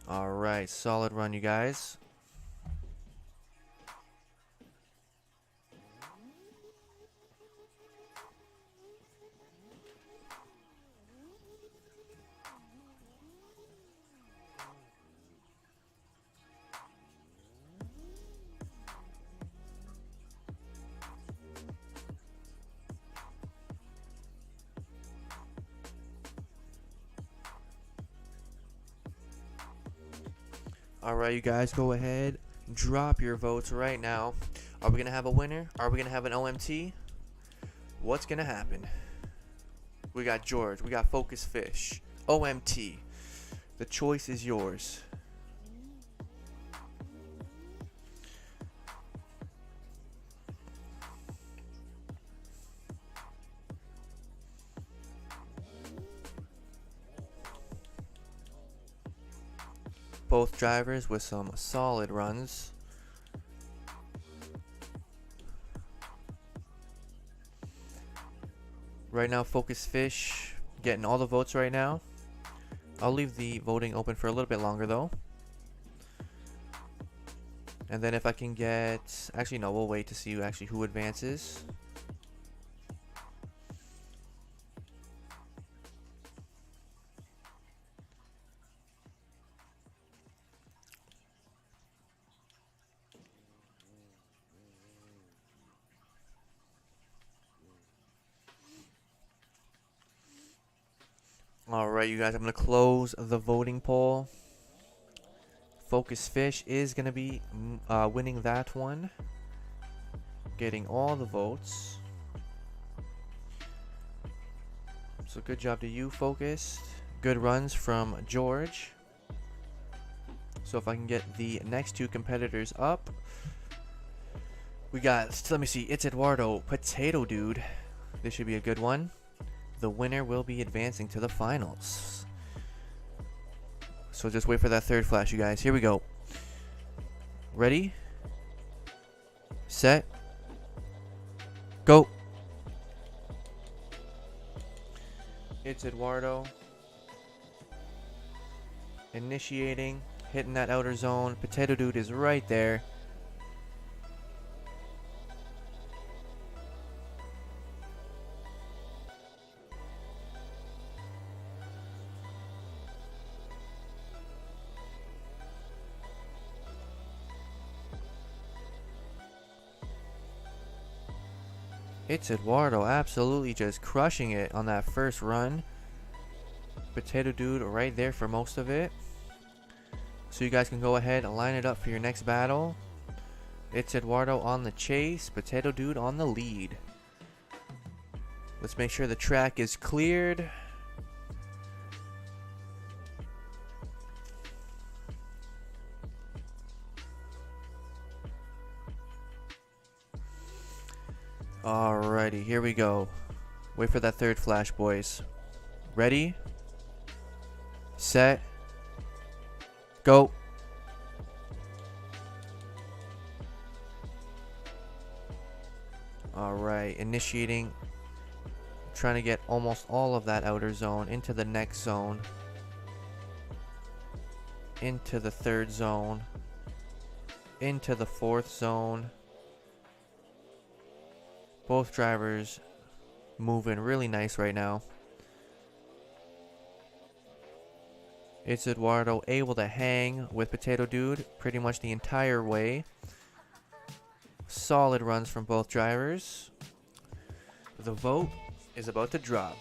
Alright, solid run, you guys. Alright, you guys, go ahead, drop your votes right now. Are we going to have a winner? Are we going to have an OMT? What's going to happen? We got George, we got Focus Fish, OMT. The choice is yours. Both drivers with some solid runs. Right now, Focus Fish getting all the votes right now. I'll leave the voting open for a little bit longer though. And then if I can get... Actually, no, we'll wait to see who advances. Alright, you guys, I'm going to close the voting poll. Focus Fish is going to be winning that one. Getting all the votes. So good job to you, Focus. Good runs from George. So if I can get the next two competitors up. We got, let me see, it's Eduardo, Potato Dude. This should be a good one. The winner will be advancing to the finals. So just wait for that third flash, you guys. Here we go. Ready, set, go. It's Eduardo. Initiating, hitting that outer zone. Potato Dude is right there. It's Eduardo absolutely just crushing it on that first run. Potato Dude right there for most of it. So you guys can go ahead and line it up for your next battle. It's Eduardo on the chase, Potato Dude on the lead. Let's make sure the track is cleared. Alrighty, here we go. Wait for that third flash, boys. Ready? Set. Go. Alright, initiating. Trying to get almost all of that outer zone into the next zone. Into the third zone. Into the fourth zone. Both drivers moving really nice right now. It's Eduardo able to hang with Potato Dude pretty much the entire way. Solid runs from both drivers. The vote is about to drop.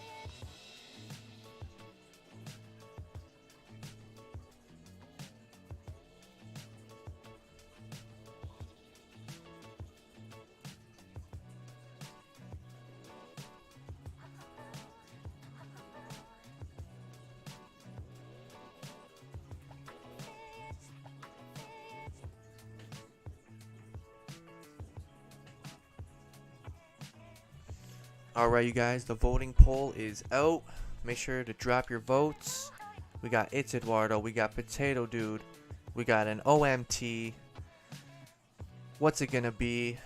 Alright, you guys, the voting poll is out. Make sure to drop your votes. We got It's Eduardo, we got Potato Dude, we got an OMT. What's it gonna be?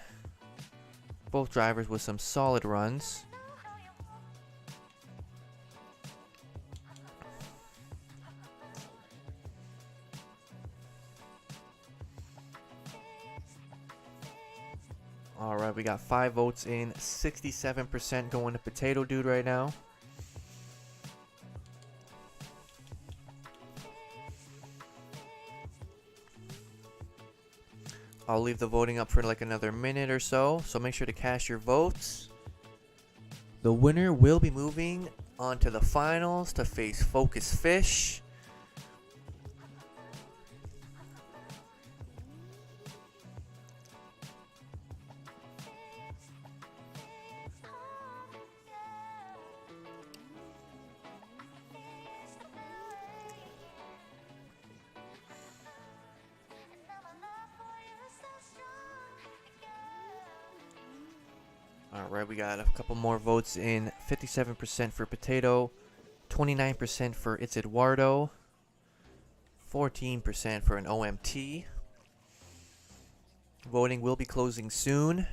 Both drivers with some solid runs. Alright, we got 5 votes in, 67% going to Potato Dude right now. I'll leave the voting up for like another minute or so make sure to cast your votes. The winner will be moving on to the finals to face Focus Fish. Alright, we got a couple more votes in. 57% for Potato, 29% for It's Eduardo, 14% for an OMT. Voting will be closing soon.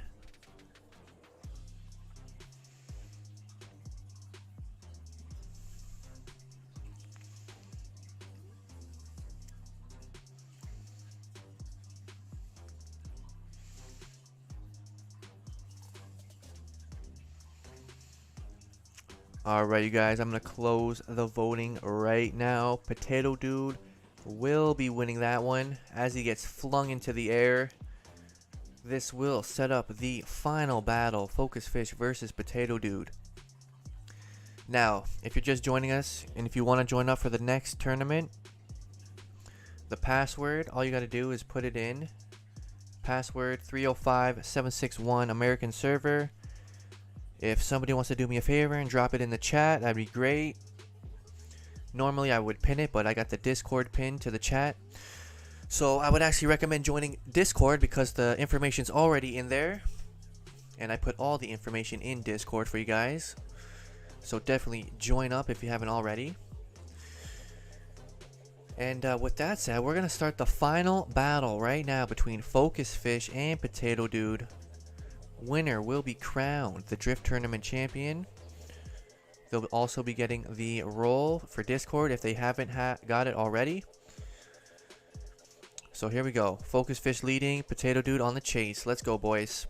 Alright, you guys, I'm going to close the voting right now. Potato Dude will be winning that one as he gets flung into the air. This will set up the final battle, Focus Fish versus Potato Dude. Now, if you're just joining us and if you want to join up for the next tournament, the password, all you got to do is put it in. Password 305761 American server. If somebody wants to do me a favor and drop it in the chat, that'd be great. Normally I would pin it, but I got the Discord pin to the chat. So I would actually recommend joining Discord because the information's already in there. And I put all the information in Discord for you guys. So definitely join up if you haven't already. And with that said, we're going to start the final battle right now between Focus Fish and Potato Dude. Winner will be crowned the Drift Tournament champion. They'll also be getting the role for Discord if they haven't got it already. So here we go. Focus Fish leading, Potato Dude on the chase. Let's go, boys.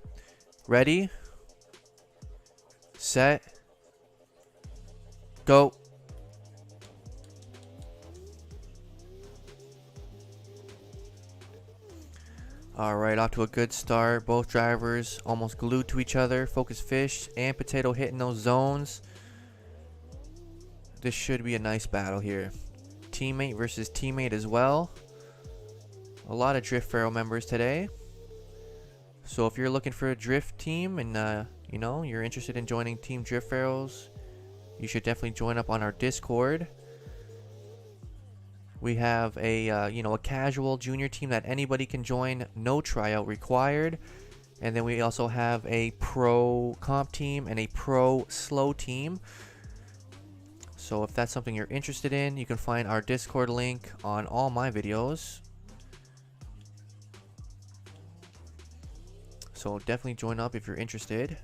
Ready? Set. Go. Alright, off to a good start. Both drivers almost glued to each other. Focus Fish and Potato hitting those zones. This should be a nice battle here. Teammate versus teammate as well. A lot of Drift Pharaoh members today. So if you're looking for a drift team and you know, you're interested in joining Team Drift Pharaohs, you should definitely join up on our Discord. We have a you know, a casual junior team that anybody can join, no tryout required. And then we also have a pro comp team and a pro slow team. So if that's something you're interested in, you can find our Discord link on all my videos. So definitely join up if you're interested.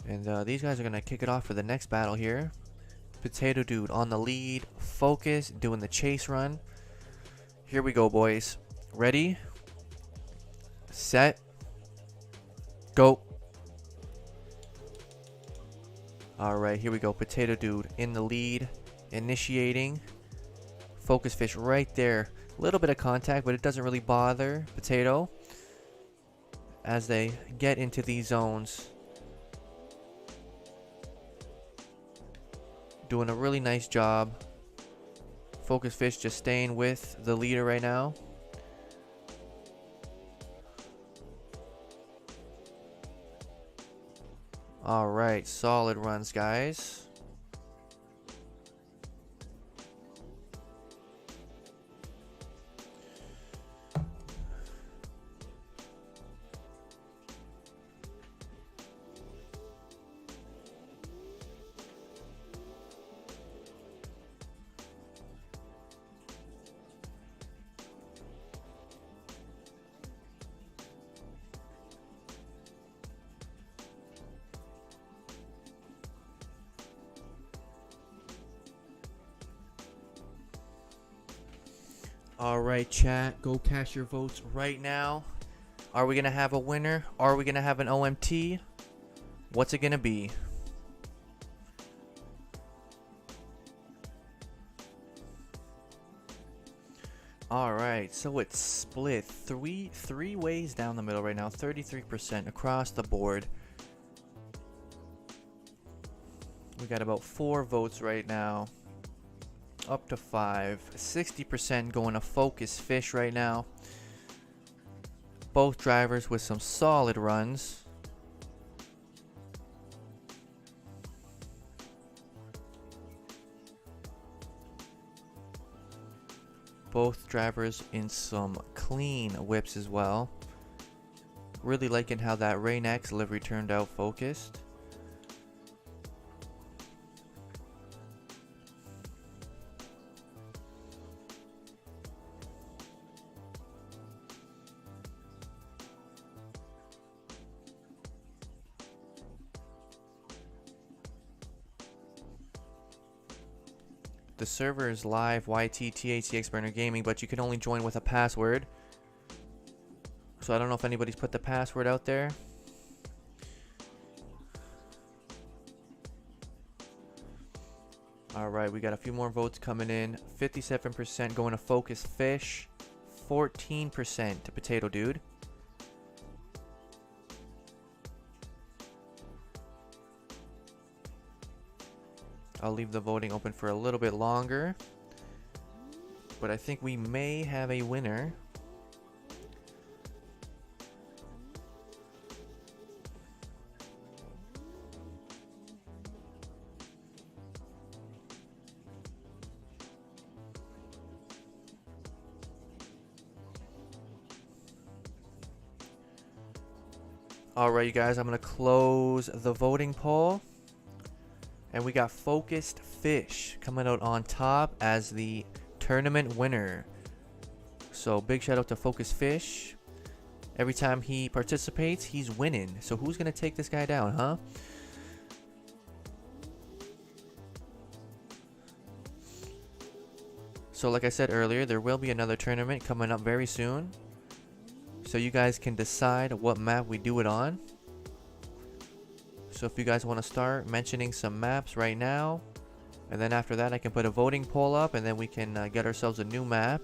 And these guys are going to kick it off for the next battle here. Potato Dude on the lead. Focus doing the chase run. Here we go, boys. Ready? Set. Go. Alright, here we go. Potato Dude in the lead. Initiating. Focus Fish right there. A little bit of contact, but it doesn't really bother Potato as they get into these zones. Doing a really nice job. Focus Fish just staying with the leader right now. Alright, solid runs, guys. Alright, chat, go cast your votes right now. Are we going to have a winner? Are we going to have an OMT? What's it going to be? Alright, so it's split three ways down the middle right now. 33% across the board. We got about 4 votes right now. Up to 5. 60% going to Focus Fish right now. Both drivers with some solid runs. Both drivers in some clean whips as well. Really liking how that Rain X livery turned out focused. The server is live, YT Burner Gaming, but you can only join with a password. So I don't know if anybody's put the password out there. Alright, we got a few more votes coming in. 57% going to Focus Fish. 14% to Potato Dude. I'll leave the voting open for a little bit longer, but I think we may have a winner. Alright, you guys, I'm going to close the voting poll. And we got Focused Fish coming out on top as the tournament winner. So big shout out to Focused Fish. Every time he participates, he's winning. So who's going to take this guy down, huh? So like I said earlier, there will be another tournament coming up very soon. So you guys can decide what map we do it on. So if you guys want to start mentioning some maps right now, and then after that I can put a voting poll up, and then we can get ourselves a new map.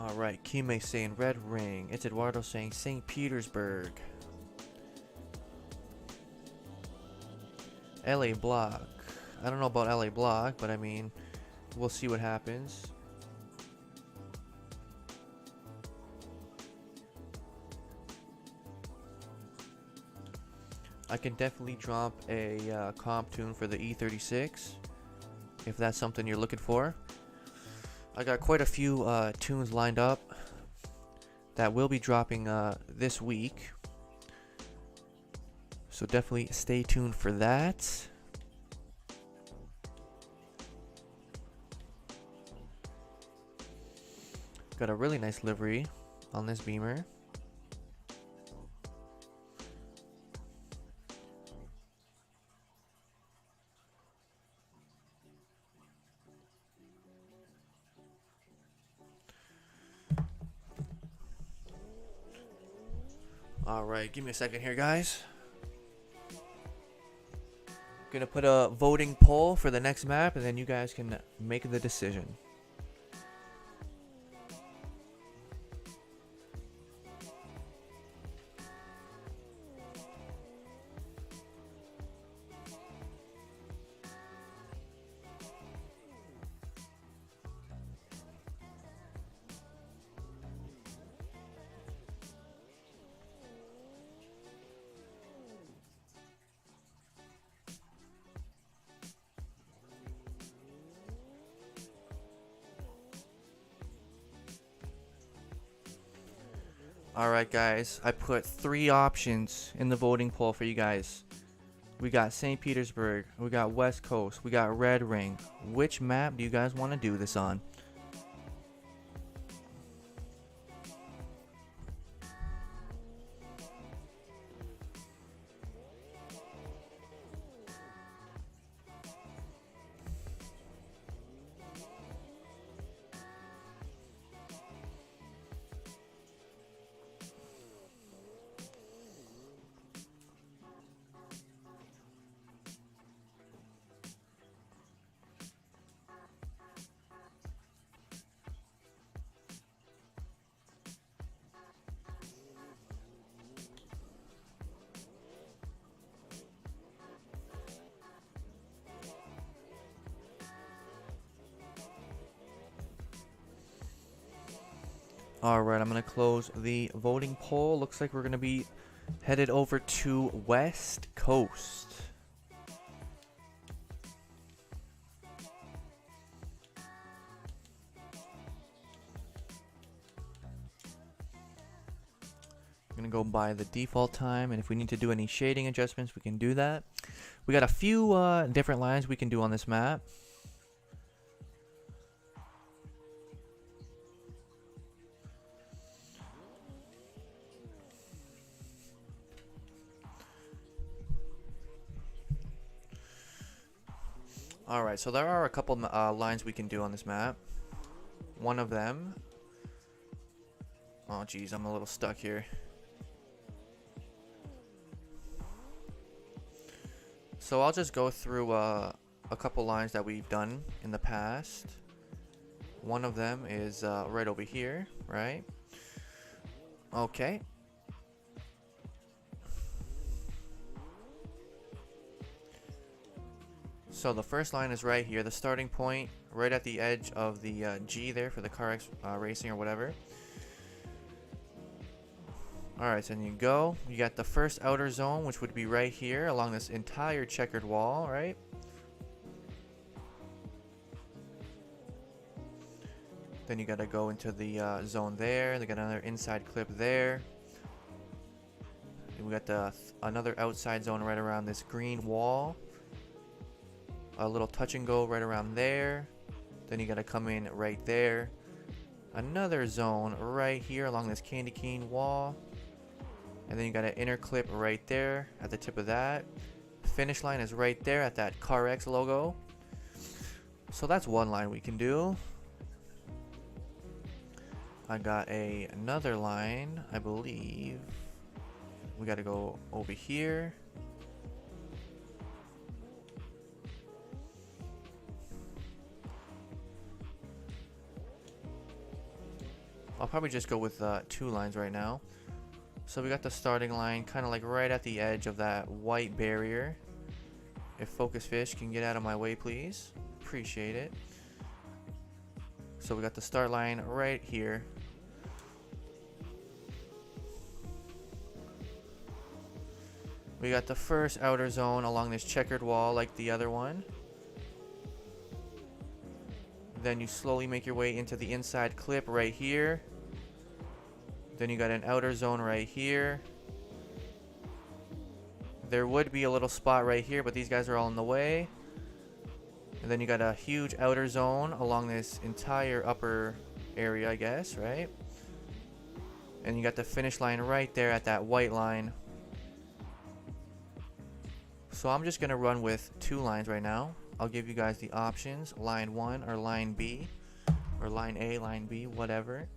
Alright, Kime saying Red Ring. It's Eduardo saying St. Petersburg. LA Block. I don't know about LA Block, but I mean, we'll see what happens. I can definitely drop a comp tune for the E36 if that's something you're looking for. I got quite a few tunes lined up that will be dropping this week, so definitely stay tuned for that. Got a really nice livery on this Beamer. Alright, give me a second here, guys. Gonna put a voting poll for the next map, and then you guys can make the decision. Alright guys, I put 3 options in the voting poll for you guys. We got St. Petersburg, we got West Coast, we got Red Ring. Which map do you guys want to do this on? Alright, I'm going to close the voting poll. Looks like we're going to be headed over to West Coast. I'm going to go by the default time, and if we need to do any shading adjustments, we can do that. We got a few different lines we can do on this map. Alright, so there are a couple lines we can do on this map. One of them... Oh geez, I'm a little stuck here. So I'll just go through a couple lines that we've done in the past. One of them is right over here, right? Okay. So the first line is right here, the starting point, right at the edge of the G there for the CarX racing or whatever. Alright, so then you go, you got the first outer zone, which would be right here along this entire checkered wall, right? Then you gotta go into the zone there, they got another inside clip there. And we got another outside zone right around this green wall. A little touch and go right around there. Then you gotta come in right there. Another zone right here along this candy cane wall. And then you got an inner clip right there at the tip of that. Finish line is right there at that CarX logo. So that's one line we can do. I got another line, I believe. We gotta go over here. I'll probably just go with 2 lines right now. So we got the starting line kind of like right at the edge of that white barrier. If Focus Fish can get out of my way, please. Appreciate it. So we got the start line right here. We got the first outer zone along this checkered wall like the other one. Then you slowly make your way into the inside clip right here. Then you got an outer zone right here. There would be a little spot right here, but these guys are all in the way. And then you got a huge outer zone along this entire upper area, I guess, right? And you got the finish line right there at that white line. So I'm just gonna run with 2 lines right now. I'll give you guys the options, line 1 or line B, or line A, line B, whatever.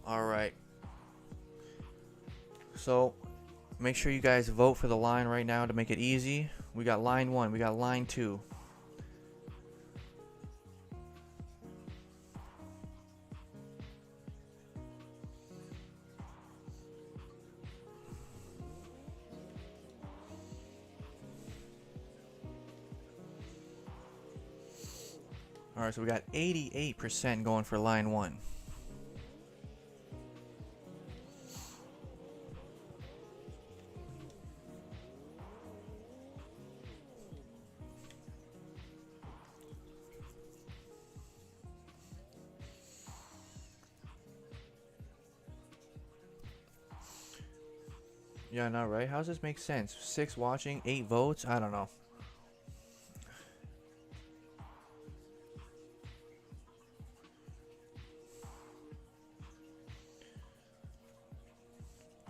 Alright, so make sure you guys vote for the line right now to make it easy. We got line 1, we got line 2. Alright, so we got 88% going for line 1. Yeah, no, right? How does this make sense? 6 watching, 8 votes? I don't know.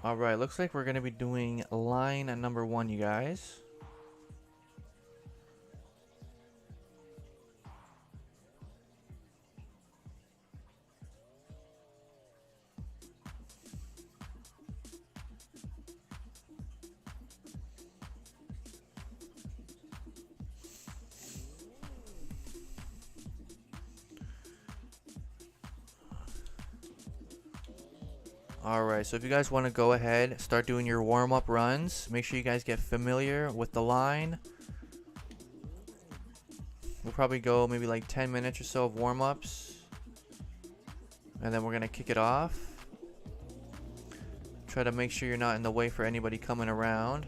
Alright, looks like we're going to be doing line number 1, you guys. Alright, so if you guys want to go ahead, start doing your warm-up runs. Make sure you guys get familiar with the line. We'll probably go maybe like 10 minutes or so of warm-ups. And then we're going to kick it off. Try to make sure you're not in the way for anybody coming around.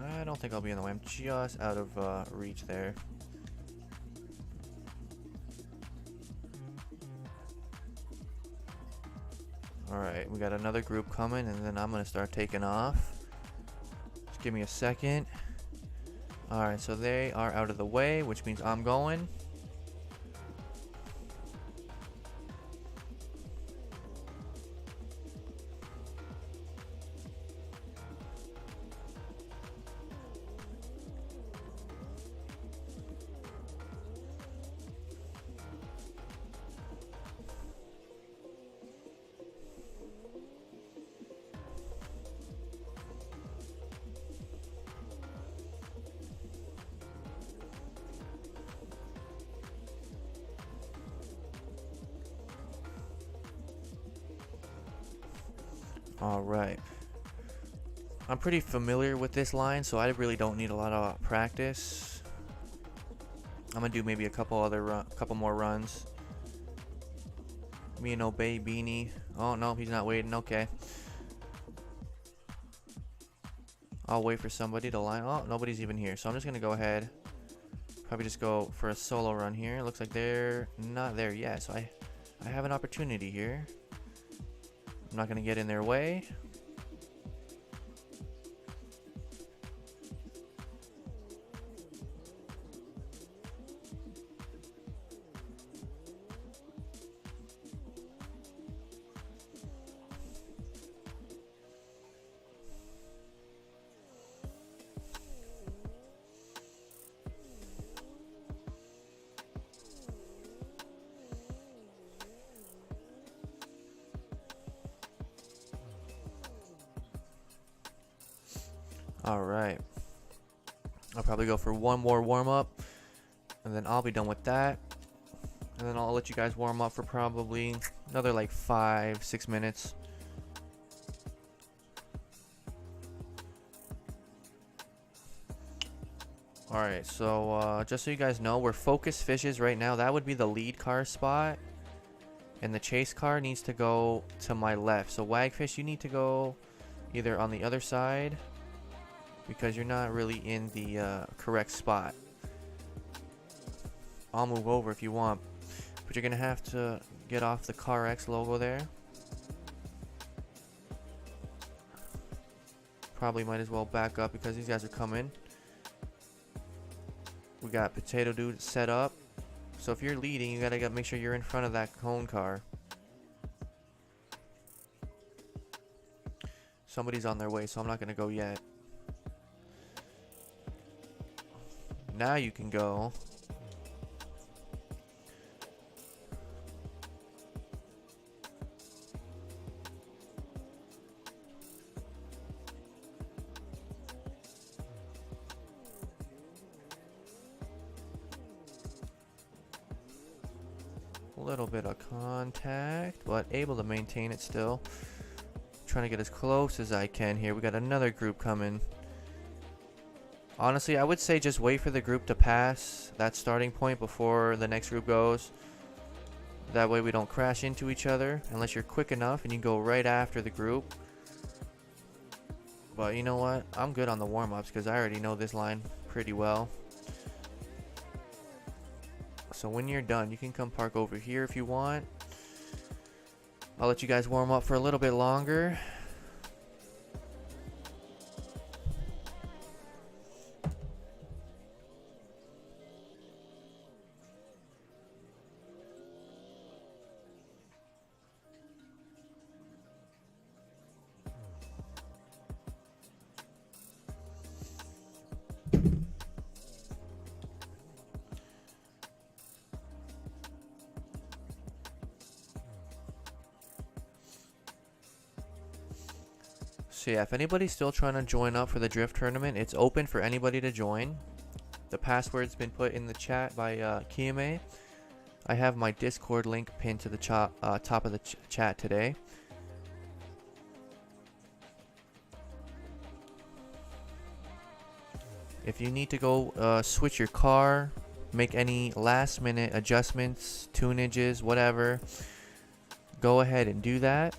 I don't think I'll be in the way. I'm just out of reach there. Alright, we got another group coming, and then I'm going to start taking off. Just give me a second. Alright, so they are out of the way, which means I'm going. Alright. I'm pretty familiar with this line, so I really don't need a lot of practice. I'm gonna do maybe a couple more runs. Me and Obey Beanie. Oh no, he's not waiting. Okay. I'll wait for somebody to line. Oh, nobody's even here. So I'm just gonna go ahead. Probably just go for a solo run here. Looks like they're not there yet, so I have an opportunity here. I'm not gonna get in their way. Alright. I'll probably go for one more warm-up, and then I'll be done with that. And then I'll let you guys warm up for probably another like 5-6 minutes. Alright, so just so you guys know, we're focus fishes right now. That would be the lead car spot. And the chase car needs to go to my left. So Wagfish, you need to go either on the other side, because you're not really in the correct spot. I'll move over if you want, but you're gonna have to get off the CarX logo there. Probably might as well back up because these guys are coming. We got Potato Dude set up. So if you're leading, you gotta make sure you're in front of that cone car. Somebody's on their way, so I'm not gonna go yet. Now you can go. A little bit of contact, but able to maintain it still. Trying to get as close as I can here. We got another group coming. Honestly, I would say just wait for the group to pass that starting point before the next group goes. That way we don't crash into each other unless you're quick enough and you go right after the group. But you know what? I'm good on the warm-ups because I already know this line pretty well. So when you're done, you can come park over here if you want. I'll let you guys warm up for a little bit longer. So yeah, if anybody's still trying to join up for the drift tournament, it's open for anybody to join. The password's been put in the chat by Kiyame. I have my Discord link pinned to the top of the chat today. If you need to go switch your car, make any last minute adjustments, tunages, whatever, go ahead and do that.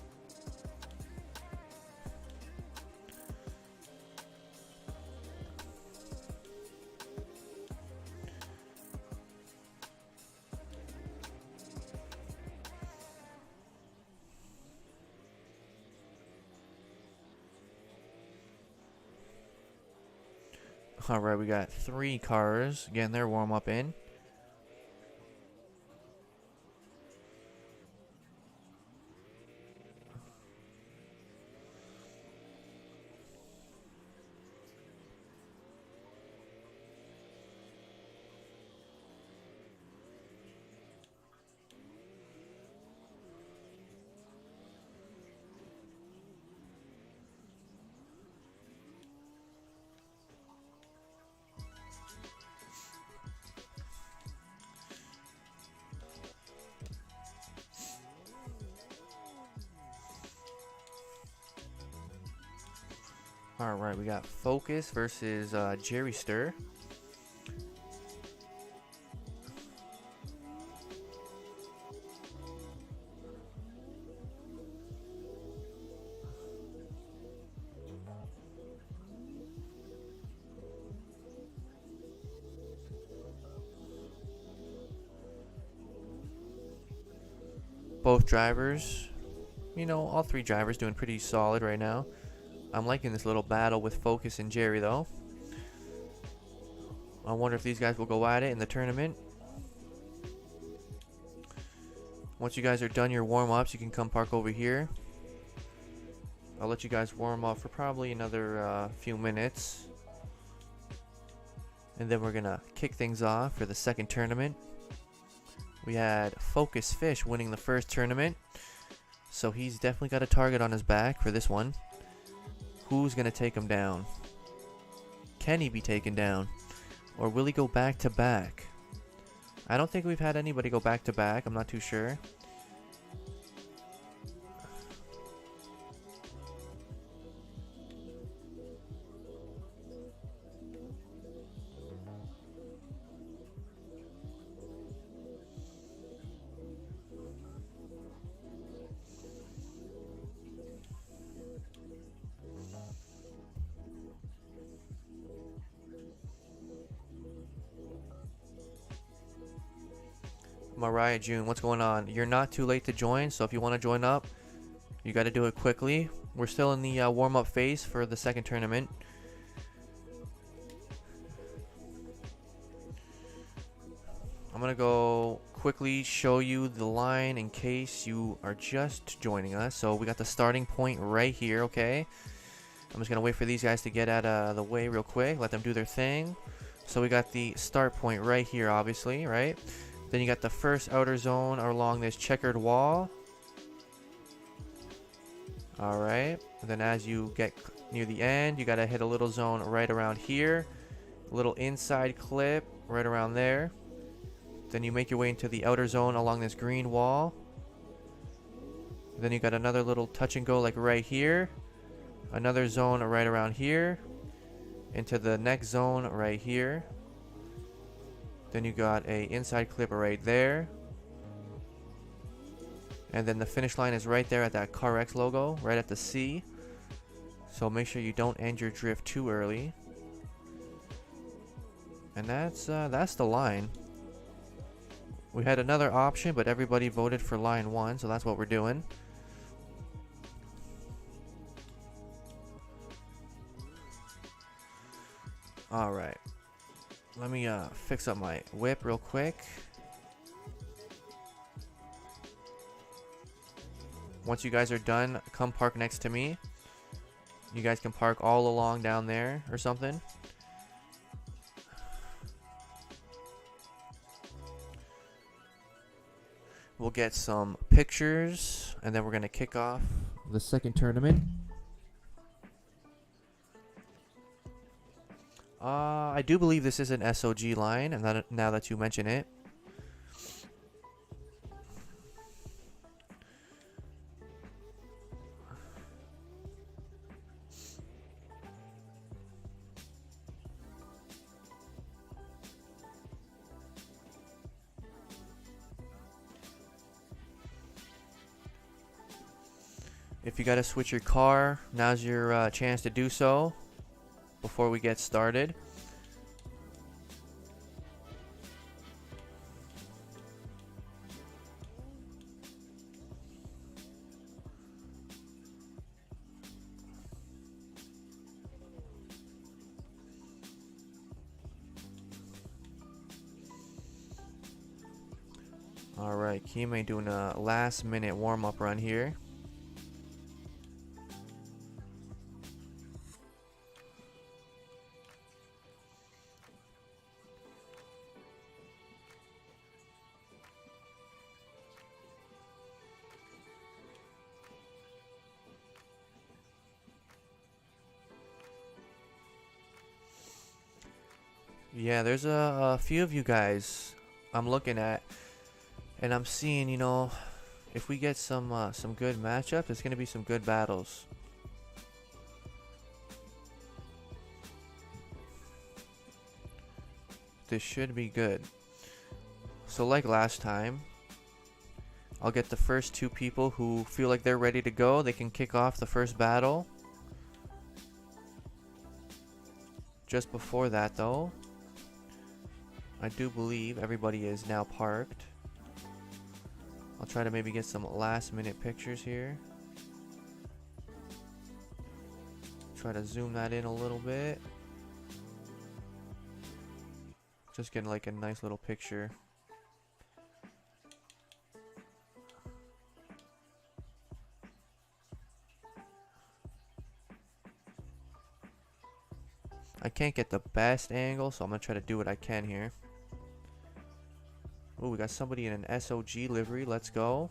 Alright, we got 3 cars getting their warm-up in. Alright, we got Focus versus Jerry Stir. Both drivers, you know, all three drivers doing pretty solid right now. I'm liking this little battle with Focus and Jerry though. I wonder if these guys will go at it in the tournament. Once you guys are done your warm-ups, you can come park over here. I'll let you guys warm up for probably another few minutes. And then we're gonna kick things off for the second tournament. We had Focus Fish winning the first tournament, so he's definitely got a target on his back for this one. Who's gonna take him down? Can he be taken down? Or will he go back to back? I don't think we've had anybody go back to back. I'm not too sure. Mariah June, what's going on? You're not too late to join, so if you want to join up, you got to do it quickly. We're still in the warm-up phase for the second tournament. I'm going to go quickly show you the line in case you are just joining us. So we got the starting point right here, okay? I'm just going to wait for these guys to get out of the way real quick, let them do their thing. So we got the start point right here, obviously, right? Then you got the first outer zone along this checkered wall. Alright. Then as you get near the end, you got to hit a little zone right around here. A little inside clip right around there. Then you make your way into the outer zone along this green wall. Then you got another little touch and go like right here. Another zone right around here. Into the next zone right here. Then you got a inside clip right there. And then the finish line is right there at that CarX logo, right at the C. So make sure you don't end your drift too early. And that's the line. We had another option, but everybody voted for line 1, so that's what we're doing. Alright. Let me fix up my whip real quick. Once you guys are done, come park next to me. You guys can park all along down there or something. We'll get some pictures, and then we're going to kick off the second tournament. I do believe this is an SOG line, and now that you mention it. If you got to switch your car, now's your chance to do so before we get started. Alright, Kime doing a last minute warm-up run here. Yeah, there's a few of you guys I'm looking at, and I'm seeing, you know, if we get some good matchups, it's gonna be some good battles. This should be good. So like last time, I'll get the first two people who feel like they're ready to go. They can kick off the first battle. Just before that though, I do believe everybody is now parked. I'll try to maybe get some last minute pictures here. Try to zoom that in a little bit. Just getting like a nice little picture. I can't get the best angle, so I'm gonna try to do what I can here. Oh, we got somebody in an SOG livery. Let's go.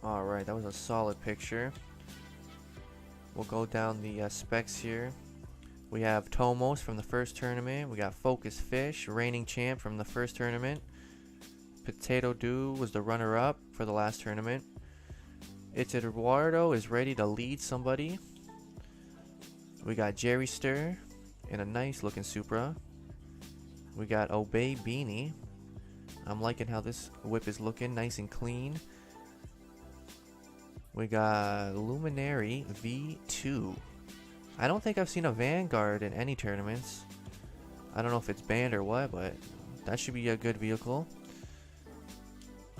Alright, that was a solid picture. We'll go down the specs here. We have Tomos from the first tournament. We got Focus Fish, reigning champ from the first tournament. Potato Dew was the runner-up for the last tournament. It's Eduardo is ready to lead somebody. We got Jerry Stir in a nice looking Supra. We got Obey Beanie. I'm liking how this whip is looking, nice and clean. We got Luminary V2. I don't think I've seen a Vanguard in any tournaments. I don't know if it's banned or what, but that should be a good vehicle.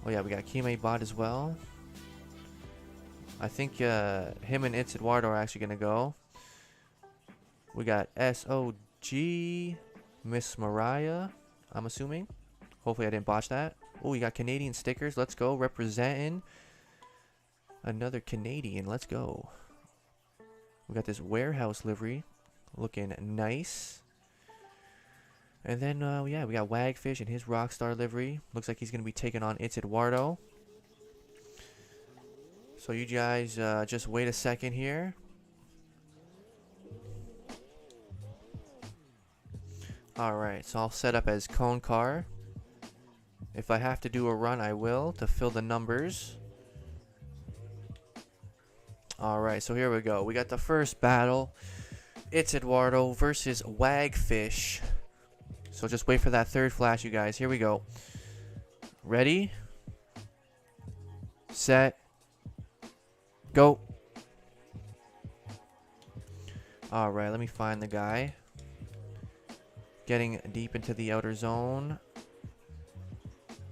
Oh yeah, we got Kime Bot as well. I think him and It's Eduardo are actually going to go. We got SOG Miss Mariah, I'm assuming. Hopefully I didn't botch that. Oh, we got Canadian stickers. Let's go. Representing another Canadian. Let's go. We got this warehouse livery looking nice. And then, yeah, we got Wagfish and his Rockstar livery. Looks like he's going to be taking on It's Eduardo. So you guys just wait a second here. Alright, so I'll set up as Cone Car. If I have to do a run, I will to fill the numbers. Alright, so here we go. We got the first battle. It's Eduardo versus Wagfish. So just wait for that third flash, you guys. Here we go. Ready? Set. Go. Alright, let me find the guy. Getting deep into the outer zone.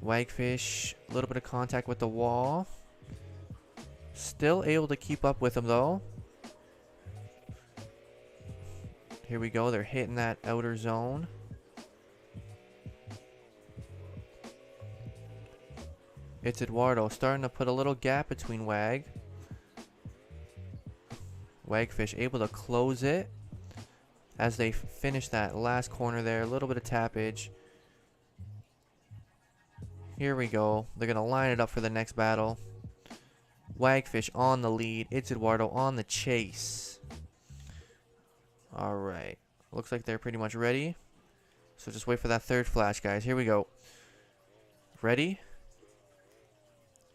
Wagfish, a little bit of contact with the wall. Still able to keep up with him though. Here we go, they're hitting that outer zone. It's Eduardo starting to put a little gap between Wagfish able to close it as they finish that last corner there. A little bit of tappage. Here we go. They're going to line it up for the next battle. Wagfish on the lead. It's Eduardo on the chase. Alright. Looks like they're pretty much ready. So just wait for that third flash, guys. Here we go. Ready?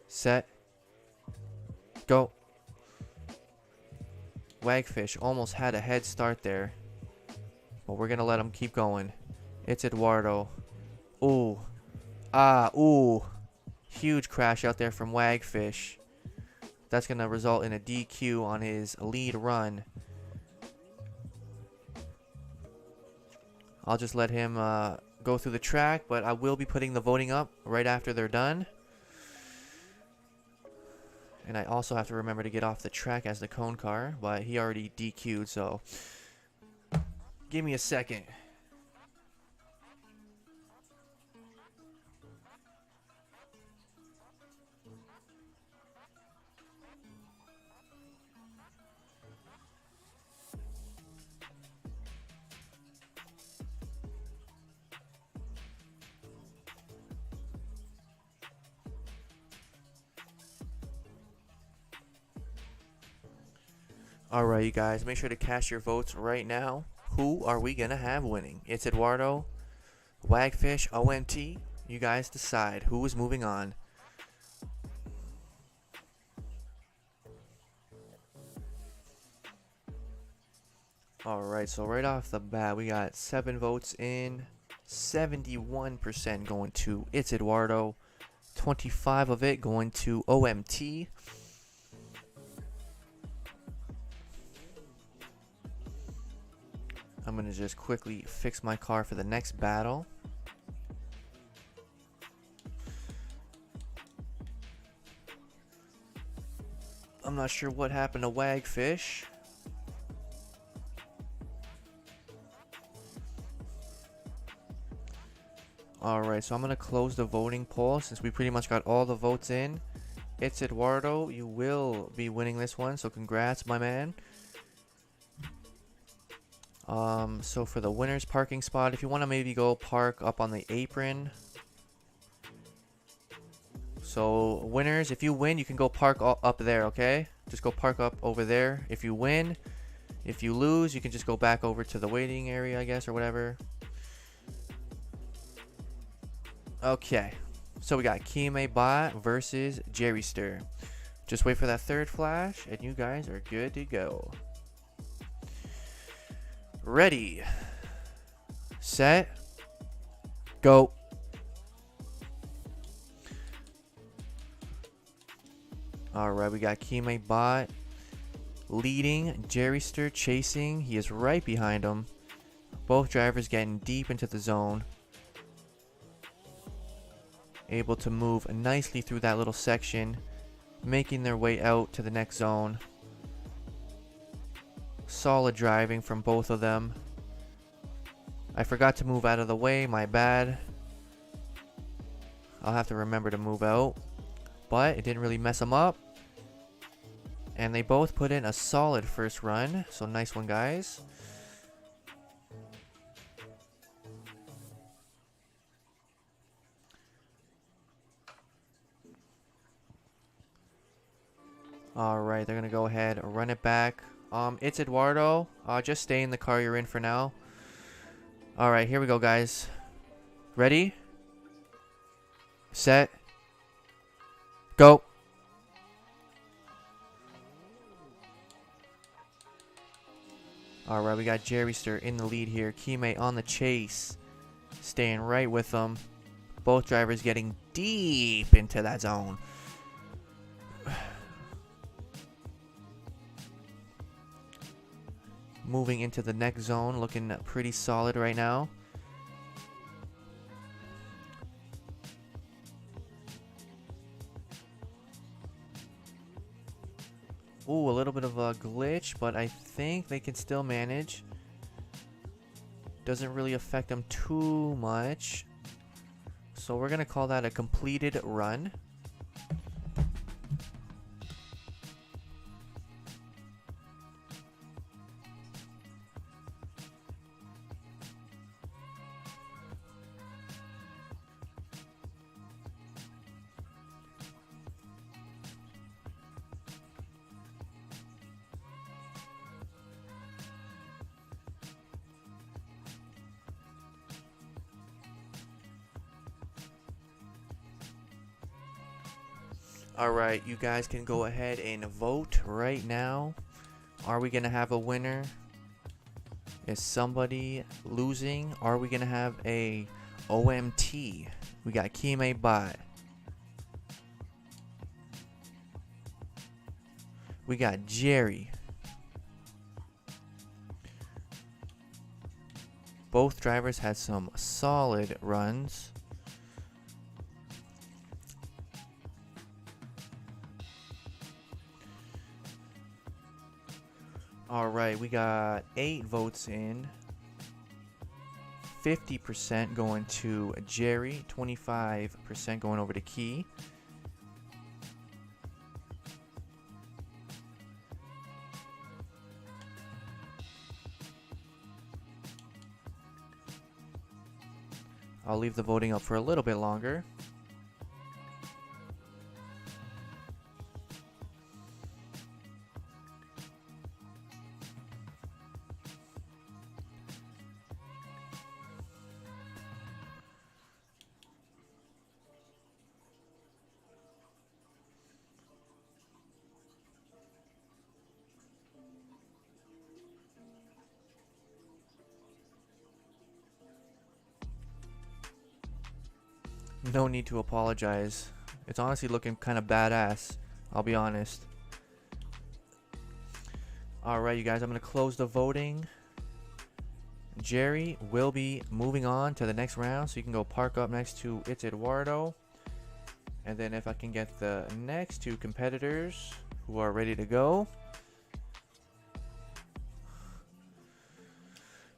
Set. Go. Wagfish almost had a head start there. But we're going to let him keep going. It's Eduardo. Ooh. Ah, ooh. Huge crash out there from Wagfish. That's going to result in a DQ on his lead run. I'll just let him go through the track, but I will be putting the voting up right after they're done. And I also have to remember to get off the track as the Cone Car, but he already DQ'd, so give me a second. Alright, you guys, make sure to cast your votes right now. Who are we going to have winning? It's Eduardo, Wagfish, OMT. You guys decide who is moving on. Alright, so right off the bat, we got 7 votes in. 71% going to It's Eduardo. 25 of it going to OMT. I'm going to just quickly fix my car for the next battle. I'm not sure what happened to Wagfish. Alright, so I'm going to close the voting poll since we pretty much got all the votes in. It's Eduardo. You will be winning this one, so congrats, my man. So for the winner's parking spot, if you want to maybe go park up on the apron. So winners, if you win, you can go park up there, okay? Just go park up over there if you win. If you lose, you can just go back over to the waiting area, I guess, or whatever. Okay, so we got Kime Bot versus Jerryster. Just wait for that third flash, and you guys are good to go. Ready, set, go. Alright, we got Kime Bot leading, Jerryster chasing. He is right behind him. Both drivers getting deep into the zone. Able to move nicely through that little section, making their way out to the next zone. Solid driving from both of them. I forgot to move out of the way, my bad. I'll have to remember to move out. But it didn't really mess them up. And they both put in a solid first run. So nice one, guys. Alright, they're going to go ahead and run it back. It's Eduardo. Just stay in the car you're in for now. Alright, here we go, guys. Ready? Set. Go. Alright, we got Jerryster in the lead here. Kime on the chase. Staying right with them. Both drivers getting deep into that zone. Moving into the next zone, looking pretty solid right now. Ooh, a little bit of a glitch, but I think they can still manage. Doesn't really affect them too much. So we're going to call that a completed run. Alright, you guys can go ahead and vote right now. Are we going to have a winner? Is somebody losing? Are we going to have a OMT? We got Kime Bot. We got Jerry. Both drivers had some solid runs. Alright, we got 8 votes in. 50% going to Jerry, 25% going over to Key. I'll leave the voting up for a little bit longer. No need to apologize. It's honestly looking kind of badass, I'll be honest. Alright, you guys, I'm going to close the voting. Jerry will be moving on to the next round, so you can go park up next to It's Eduardo. And then if I can get the next two competitors who are ready to go.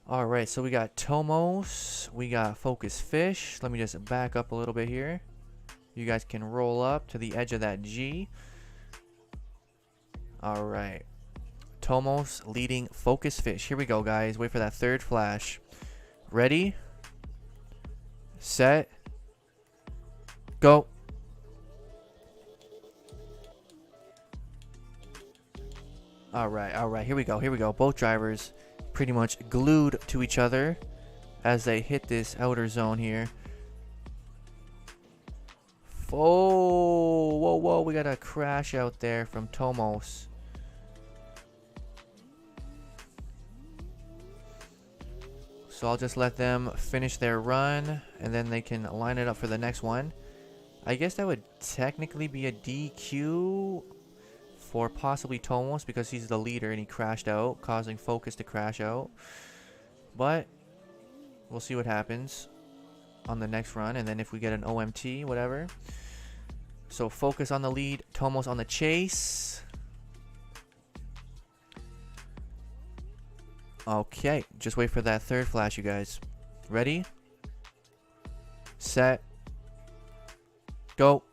Alright, so we got Tomos, we got Focus Fish. Let me just back up a little bit here. You guys can roll up to the edge of that G. Alright. Tomos leading Focus Fish. Here we go, guys. Wait for that third flash. Ready? Set. Go. Alright. Here we go. Both drivers pretty much glued to each other as they hit this outer zone here. Oh, whoa, we got a crash out there from Tomos. So I'll just let them finish their run, and then they can line it up for the next one. I guess that would technically be a DQ for possibly Tomos because he's the leader and he crashed out, causing Focus to crash out. But we'll see what happens on the next run, and then if we get an OMT, whatever. So Focus on the lead, Tomos on the chase. Okay, just wait for that third flash, you guys. Ready? Set. Go.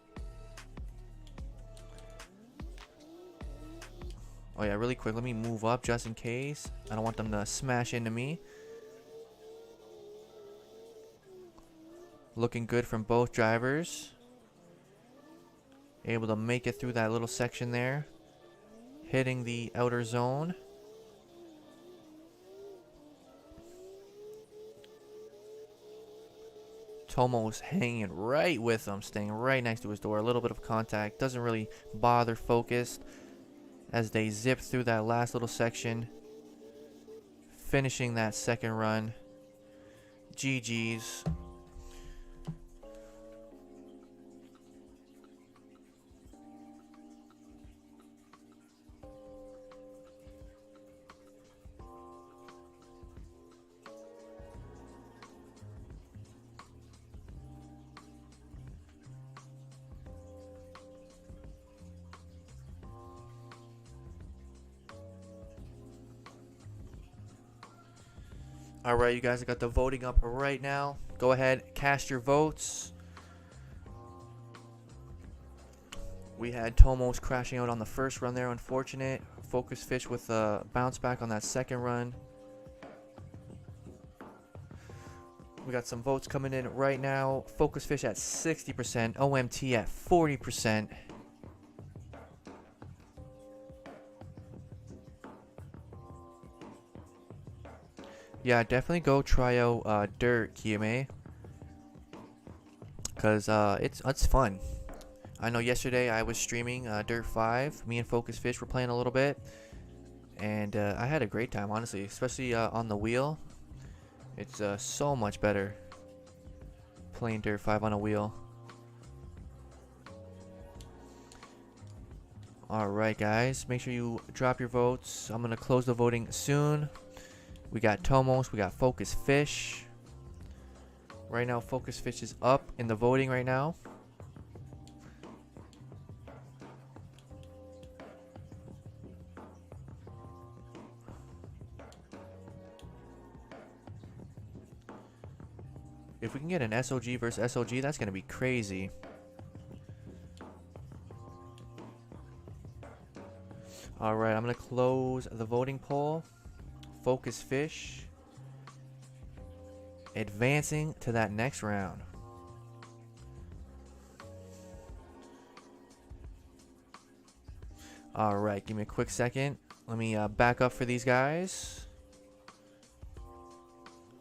Oh yeah, really quick, let me move up just in case. I don't want them to smash into me. Looking good from both drivers. Able to make it through that little section there. Hitting the outer zone. Tomos hanging right with him, staying right next to his door. A little bit of contact. Doesn't really bother Focus as they zip through that last little section. Finishing that second run. GG's. Alright, you guys, I got the voting up right now. Go ahead, cast your votes. We had Tomos crashing out on the first run there, unfortunate. Focus Fish with a bounce back on that second run. We got some votes coming in right now. Focus Fish at 60%, OMT at 40%. Yeah, definitely go try out Dirt, Kiyame. Because it's fun. I know yesterday I was streaming Dirt 5. Me and Focus Fish were playing a little bit. And I had a great time, honestly. Especially on the wheel. It's so much better playing Dirt 5 on a wheel. Alright, guys. Make sure you drop your votes. I'm going to close the voting soon. We got Tomos, we got Focus Fish. Right now, Focus Fish is up in the voting right now. If we can get an SOG versus SOG, that's going to be crazy. Alright, I'm going to close the voting poll. Focus Fish advancing to that next round. Alright, give me a quick second. Let me back up for these guys.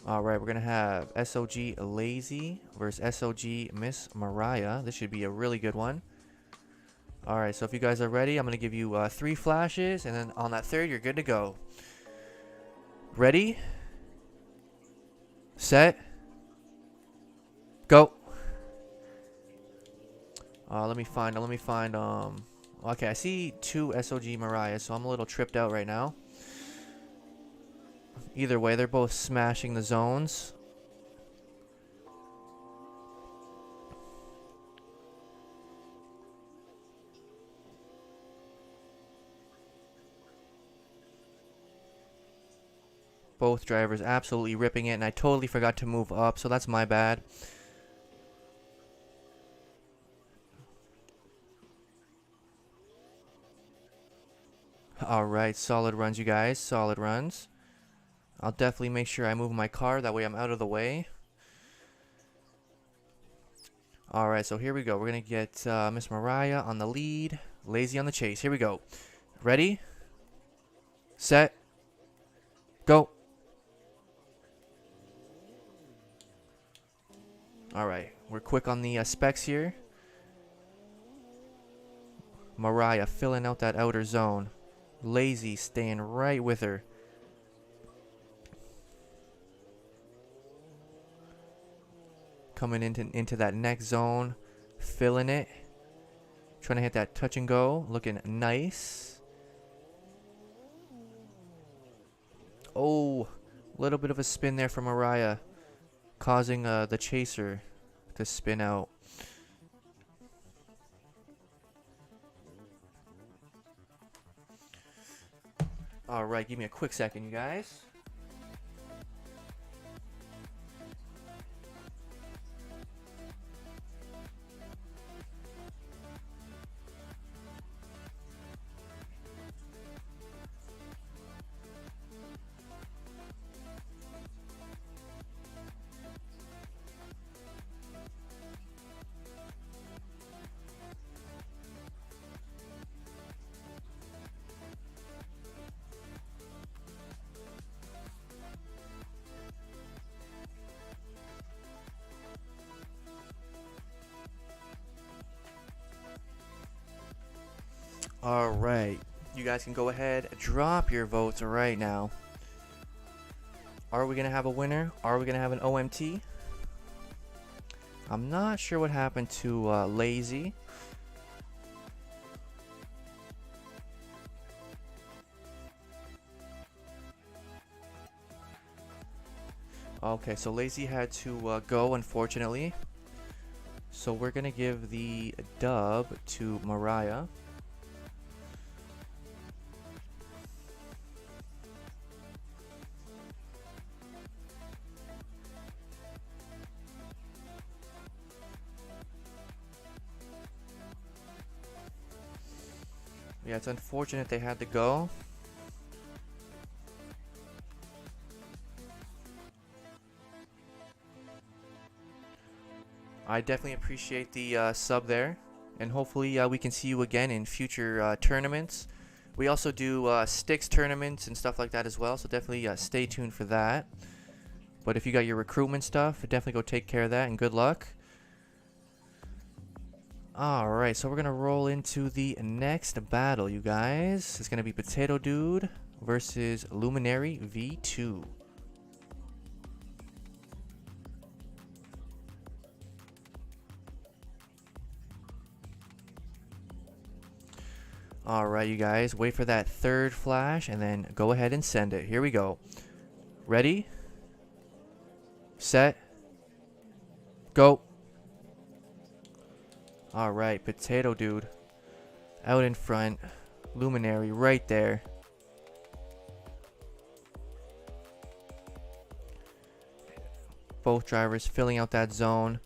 Alright, we're going to have SOG Lazy versus SOG Miss Mariah. This should be a really good one. Alright, so if you guys are ready, I'm going to give you 3 flashes, and then on that third, you're good to go. Ready? Set. Go. Let me find. Okay, I see 2 SOG Mariah, so I'm a little tripped out right now. Either way, they're both smashing the zones. Both drivers absolutely ripping it, and I totally forgot to move up, so that's my bad. Alright, solid runs, you guys. Solid runs. I'll definitely make sure I move my car. That way I'm out of the way. Alright, so here we go. We're going to get Miss Mariah on the lead. Lazy on the chase. Here we go. Ready? Set. Go. Alright, we're quick on the specs here. Mariah filling out that outer zone. Lazy staying right with her. Coming into that next zone. Filling it. Trying to hit that touch and go. Looking nice. Oh, a little bit of a spin there for Mariah. Causing the chaser to spin out. Alright, give me a quick second, you guys. Alright, you guys can go ahead, drop your votes right now. Are we going to have a winner? Are we going to have an OMT? I'm not sure what happened to Lazy. Okay, so Lazy had to go, unfortunately. So we're going to give the dub to Mariah. Yeah, it's unfortunate they had to go. I definitely appreciate the sub there. And hopefully we can see you again in future tournaments. We also do sticks tournaments and stuff like that as well. So definitely stay tuned for that. But if you got your recruitment stuff, definitely go take care of that and good luck. Alright, so we're going to roll into the next battle, you guys. It's going to be Potato Dude versus Luminary V2. Alright, you guys. Wait for that third flash and then go ahead and send it. Here we go. Ready? Set. Go. Alright, Potato Dude out in front. Luminary right there. Both drivers filling out that zone.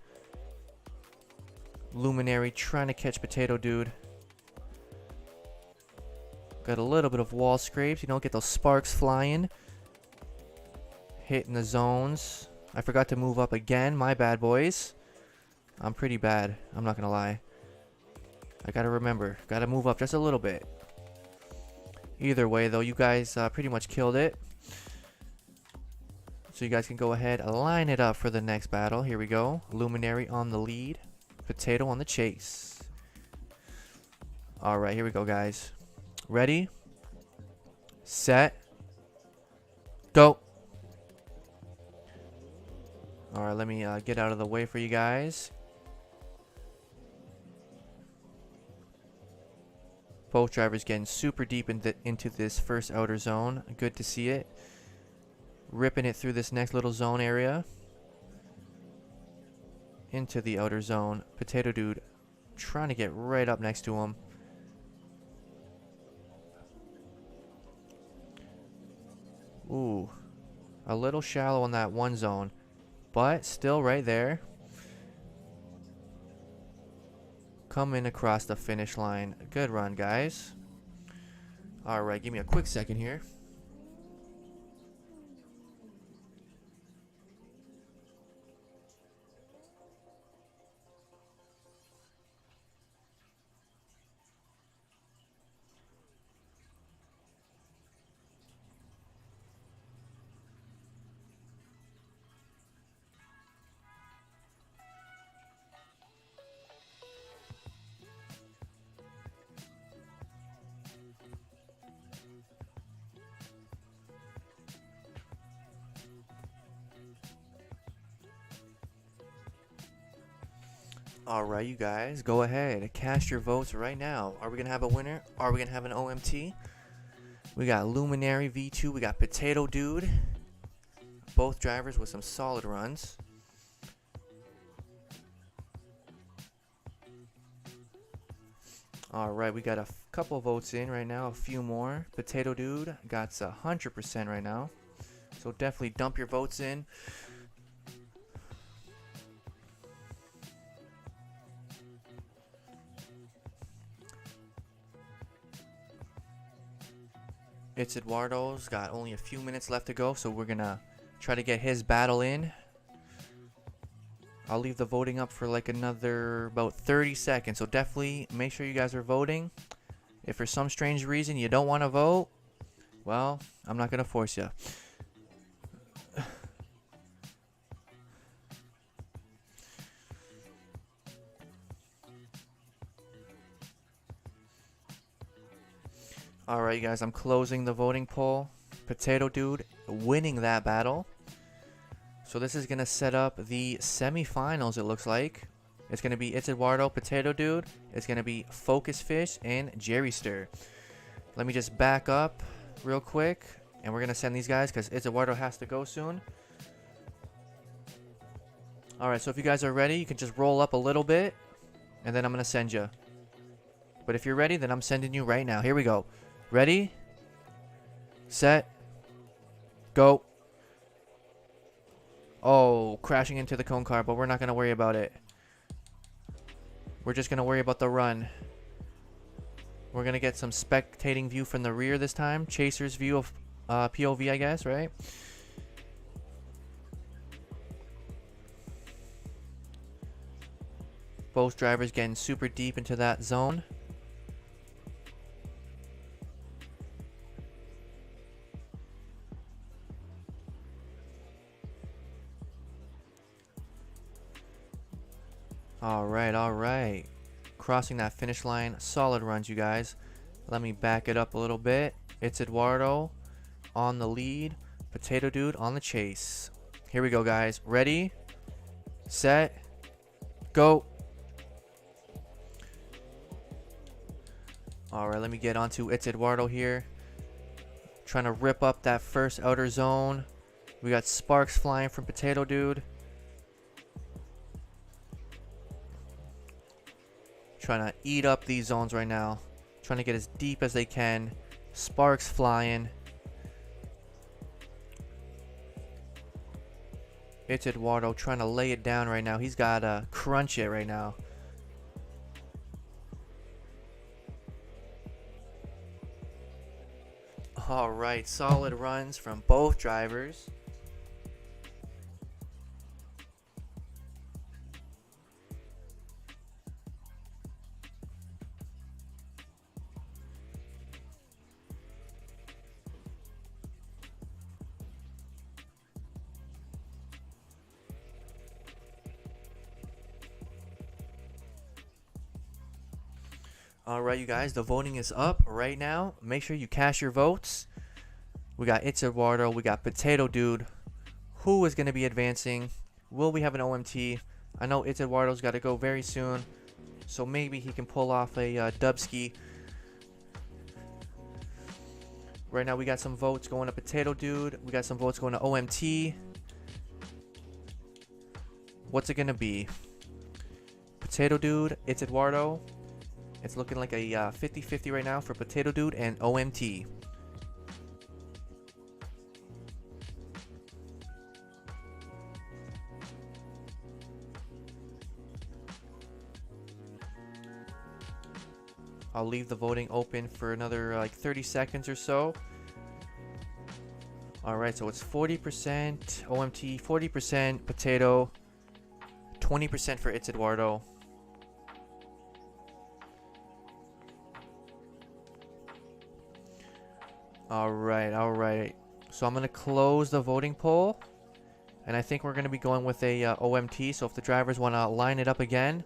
Luminary trying to catch Potato Dude. Got a little bit of wall scrapes, you know, get those sparks flying. Hitting the zones. I forgot to move up again. My bad, boys. I'm pretty bad. I'm not going to lie. I got to remember. Got to move up just a little bit. Either way, though, you guys pretty much killed it. So you guys can go ahead, line it up for the next battle. Here we go. Luminary on the lead. Potato on the chase. Alright, here we go, guys. Ready? Set. Go. Alright, let me get out of the way for you guys. Both drivers getting super deep into this first outer zone. Good to see it. Ripping it through this next little zone area. Into the outer zone. Potato Dude trying to get right up next to him. Ooh. A little shallow on that one zone. But still right there. Coming across the finish line. Good run, guys. Alright, give me a quick second here. Alright, you guys, go ahead. Cast your votes right now. Are we going to have a winner? Are we going to have an OMT? We got Luminary V2. We got Potato Dude. Both drivers with some solid runs. Alright, we got a couple votes in right now. A few more. Potato Dude got 100% right now. So definitely dump your votes in. It's Eduardo's got only a few minutes left to go, so we're gonna try to get his battle in. I'll leave the voting up for like another about 30 seconds, so definitely make sure you guys are voting. If for some strange reason you don't want to vote, well, I'm not gonna force you. Alright, guys, I'm closing the voting poll. Potato Dude winning that battle. So this is going to set up the semifinals, it looks like. It's going to be It's Eduardo, Potato Dude. It's going to be Focus Fish and Jerry Stir. Let me just back up real quick. And we're going to send these guys because It's Eduardo has to go soon. Alright, so if you guys are ready, you can just roll up a little bit. And then I'm going to send you. But if you're ready, then I'm sending you right now. Here we go. Ready, set, go. Oh, crashing into the cone car, but we're not going to worry about it. We're just going to worry about the run. We're going to get some spectating view from the rear this time. Chaser's view of POV, I guess, right? Both drivers getting super deep into that zone. Alright. Crossing that finish line. Solid runs, you guys. Let me back it up a little bit. It's Eduardo on the lead. Potato Dude on the chase. Here we go, guys. Ready, set, go. Alright, let me get onto It's Eduardo here. Trying to rip up that first outer zone. We got sparks flying from Potato Dude. Trying to eat up these zones right now. Trying to get as deep as they can. Sparks flying. It's Eduardo trying to lay it down right now. He's got to crunch it right now. Alright, solid runs from both drivers. Alright, you guys, the voting is up right now. Make sure you cast your votes. We got It's Eduardo, we got Potato Dude. Who is going to be advancing? Will we have an OMT? I know It's Eduardo's got to go very soon, so maybe he can pull off a Dubski. Right now we got some votes going to Potato Dude. We got some votes going to OMT. What's it gonna be? Potato Dude, it's Eduardo. It's looking like a 50-50 right now for Potato Dude and OMT. I'll leave the voting open for another like 30 seconds or so. Alright, so it's 40% OMT, 40% Potato, 20% for It's Eduardo. Alright. So I'm going to close the voting poll. And I think we're going to be going with a OMT. So if the drivers want to line it up again.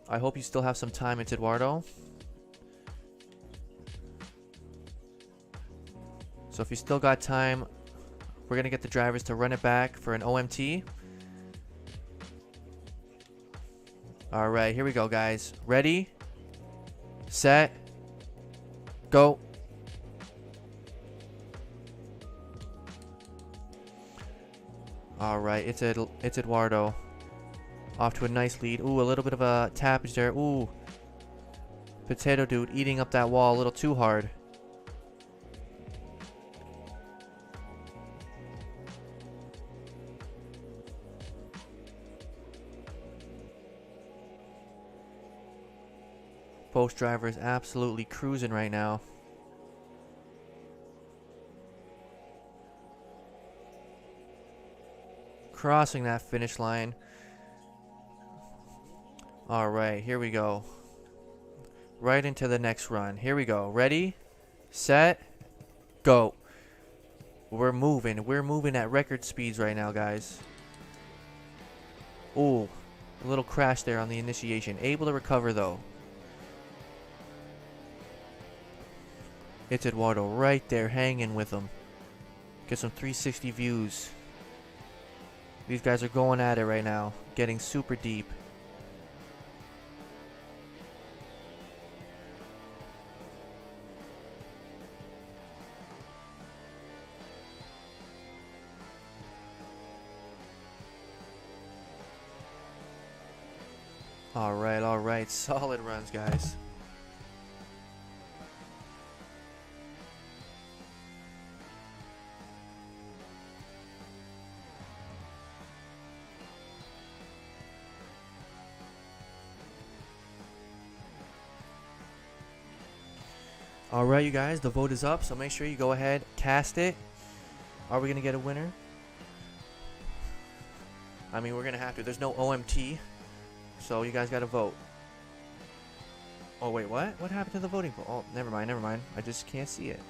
I hope you still have some time, It's Eduardo. So if you still got time, we're going to get the drivers to run it back for an OMT. Alright, here we go, guys. Ready? Set. Go. Alright, it's Eduardo. Off to a nice lead. Ooh, a little bit of a tappage there. Ooh. Potato Dude eating up that wall a little too hard. Both drivers absolutely cruising right now. Crossing that finish line. Alright, here we go. Right into the next run. Here we go. Ready? Set. Go. We're moving. We're moving at record speeds right now, guys. Ooh. A little crash there on the initiation. Able to recover, though. It's Eduardo right there hanging with him. Get some 360 views. These guys are going at it right now. Getting super deep. Alright. Solid runs, guys. Alright, you guys, the vote is up, so make sure you go ahead, cast it. Are we going to get a winner? I mean, we're going to have to. There's no OMT, so you guys got to vote. Oh, wait, what? What happened to the voting poll? Oh, never mind. I just can't see it.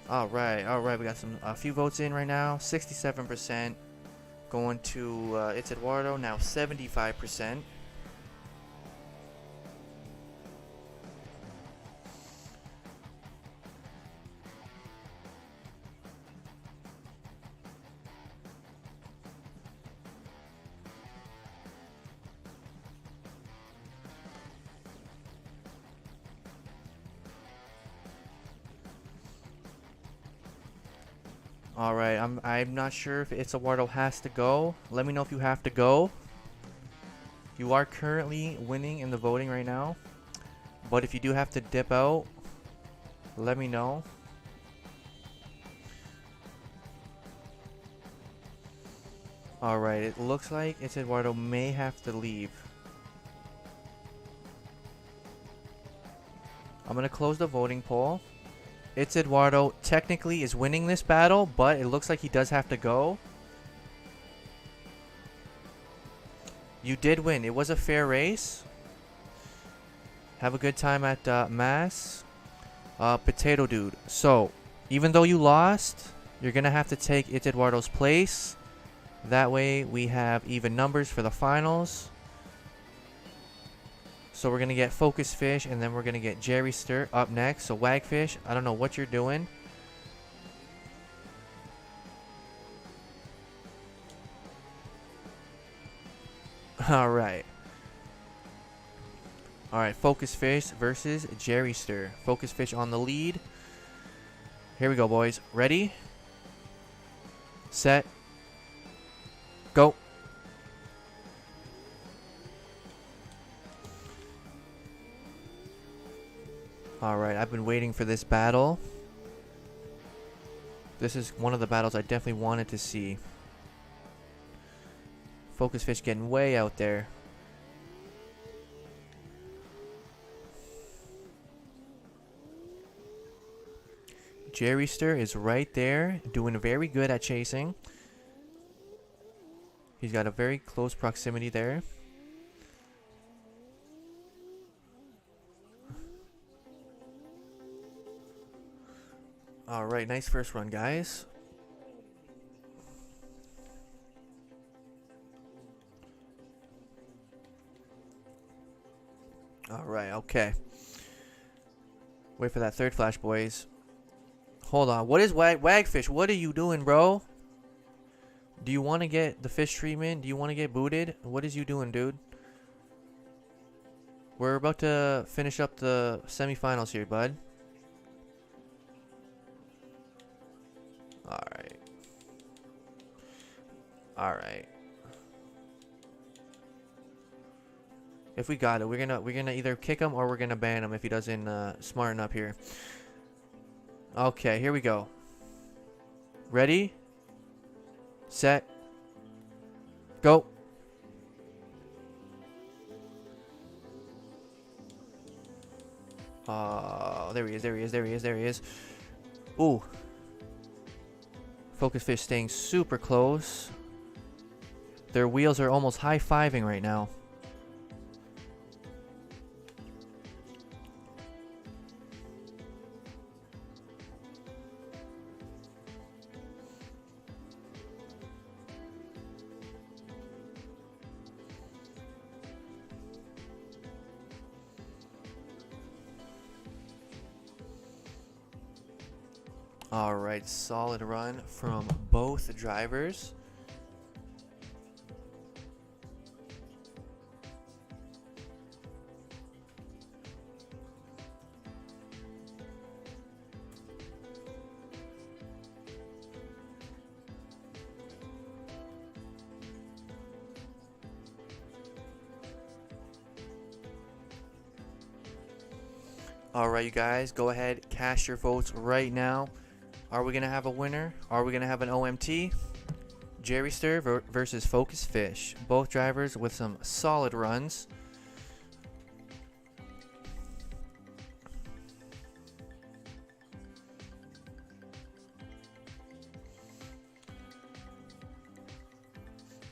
Alright, we got a few votes in right now. 67% going to It's Eduardo, now 75%. Alright, I'm not sure if It's Eduardo has to go. Let me know if you have to go. You are currently winning in the voting right now. But if you do have to dip out, let me know. Alright, it looks like It's Eduardo may have to leave. I'm going to close the voting poll. It's Eduardo technically is winning this battle, but it looks like he does have to go. You did win. It was a fair race. Have a good time at Mass. Potato Dude. So, even though you lost, you're going to have to take It's Eduardo's place. That way we have even numbers for the finals. So we're going to get Focus Fish, and then we're going to get Jerry Stir up next. So Wagfish, I don't know what you're doing. Alright. Alright, Focus Fish versus Jerry Stir. Focus Fish on the lead. Here we go, boys. Ready? Set. Go. Alright, I've been waiting for this battle. This is one of the battles I definitely wanted to see. Focus Fish getting way out there. Jerry Stir is right there, doing very good at chasing. He's got a very close proximity there. Alright, nice first run, guys. Alright, okay. Wait for that third flash, boys. Hold on. What is Wagfish? What are you doing, bro? Do you want to get the fish treatment? Do you want to get booted? What is you doing, dude? We're about to finish up the semifinals here, bud. Alright. Alright. If we got it, we're gonna either kick him or we're gonna ban him if he doesn't smarten up here. Okay, here we go. Ready? Set. Go. There he is, there he is, there he is, there he is. Ooh. Focus Fish staying super close. Their wheels are almost high-fiving right now. Alright, solid run from both drivers. Alright, you guys, go ahead, cast your votes right now. Are we going to have a winner? Are we going to have an OMT? Jerry Stir versus Focus Fish. Both drivers with some solid runs.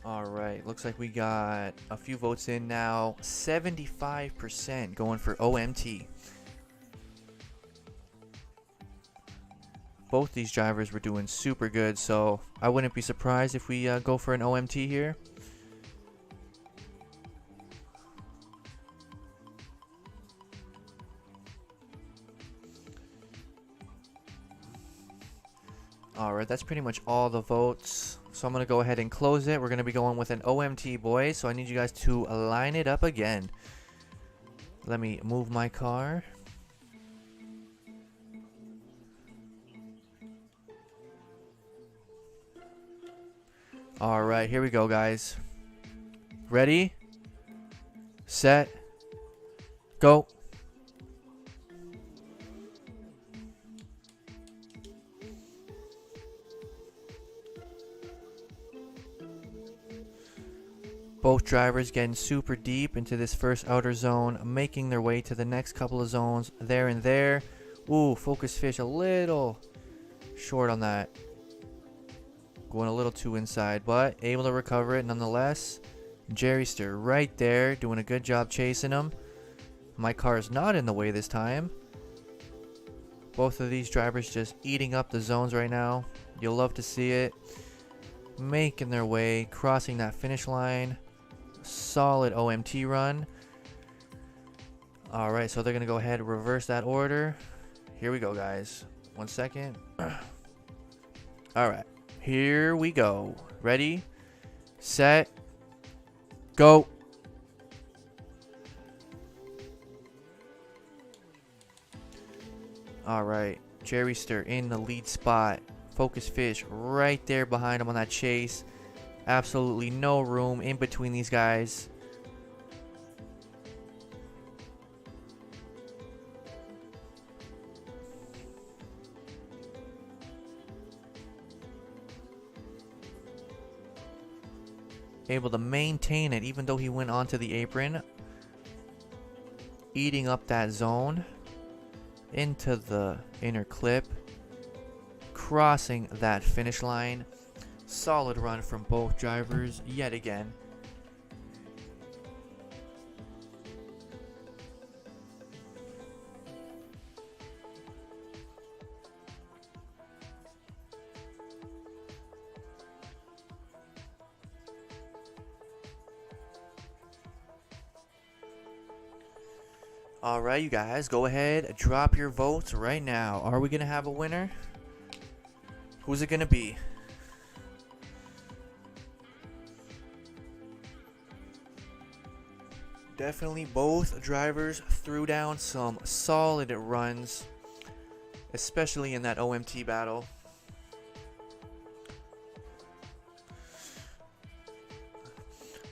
Alright, looks like we got a few votes in now. 75% going for OMT. Both these drivers were doing super good, so I wouldn't be surprised if we go for an OMT here. Alright, that's pretty much all the votes. So I'm going to go ahead and close it. We're going to be going with an OMT, boys, so I need you guys to line it up again. Let me move my car. Alright, here we go, guys. Ready? Set. Go. Both drivers getting super deep into this first outer zone, making their way to the next couple of zones there and there. Ooh, Focus Fish a little short on that. Going a little too inside, but able to recover it nonetheless. Jerry Stir right there, doing a good job chasing him. My car is not in the way this time. Both of these drivers just eating up the zones right now. You'll love to see it. Making their way, crossing that finish line. Solid OMT run. Alright, so they're going to go ahead and reverse that order. Here we go, guys. 1 second. Alright. Here we go. Ready, set, go. Alright, Jerryster in the lead spot. Focus Fish right there behind him on that chase. Absolutely no room in between these guys. Able to maintain it even though he went onto the apron. Eating up that zone. Into the inner clip. Crossing that finish line. Solid run from both drivers yet again. Alright, you guys, go ahead, drop your votes right now. Are we going to have a winner? Who's it going to be? Definitely both drivers threw down some solid runs, especially in that OMT battle.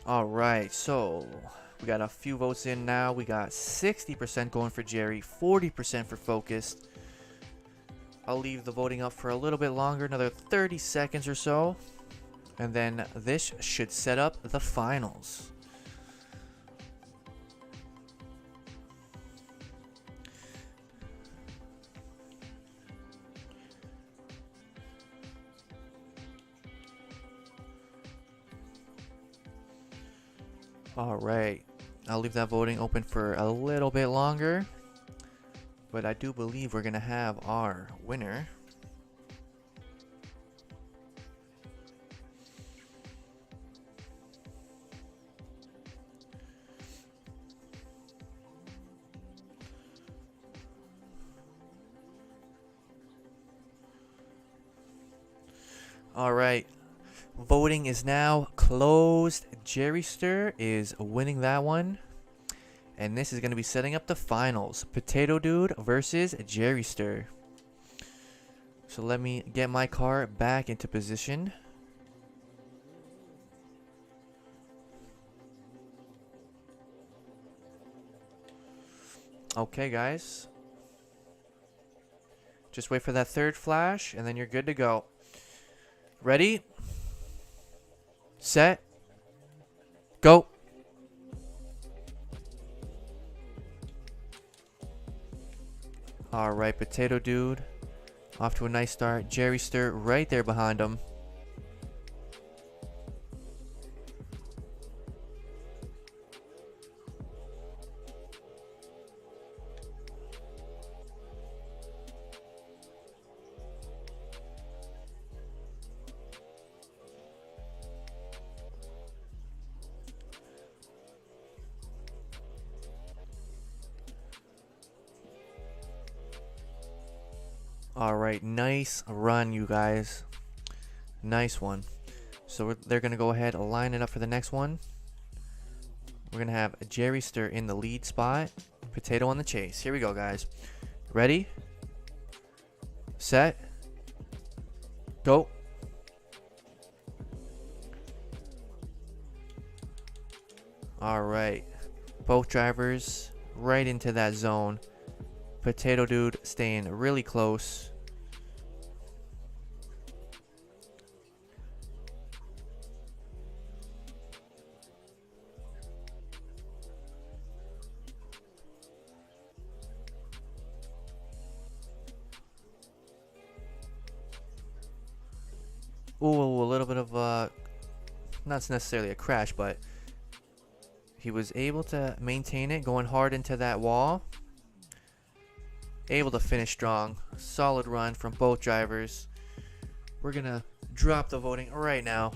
Alright, so we got a few votes in now. We got 60% going for Jerry, 40% for Focused. I'll leave the voting up for a little bit longer, another 30 seconds or so. And then this should set up the finals. Alright, I'll leave that voting open for a little bit longer, but I do believe we're going to have our winner. Alright, voting is now closed. Jerryster is winning that one. And this is going to be setting up the finals. Potato Dude versus Jerryster. So let me get my car back into position. Okay, guys. Just wait for that third flash, and then you're good to go. Ready? Set. Go. Alright, Potato Dude. Off to a nice start. Jerryster right there behind him. Alright, nice run, you guys. Nice one. So they're going to go ahead and line it up for the next one. We're going to have Jerryster in the lead spot. Potato on the chase. Here we go, guys. Ready? Set. Go. Alright. Both drivers right into that zone. Potato Dude staying really close. Ooh, a little bit of not necessarily a crash, but he was able to maintain it, going hard into that wall. Able to finish strong. Solid run from both drivers. We're going to drop the voting right now.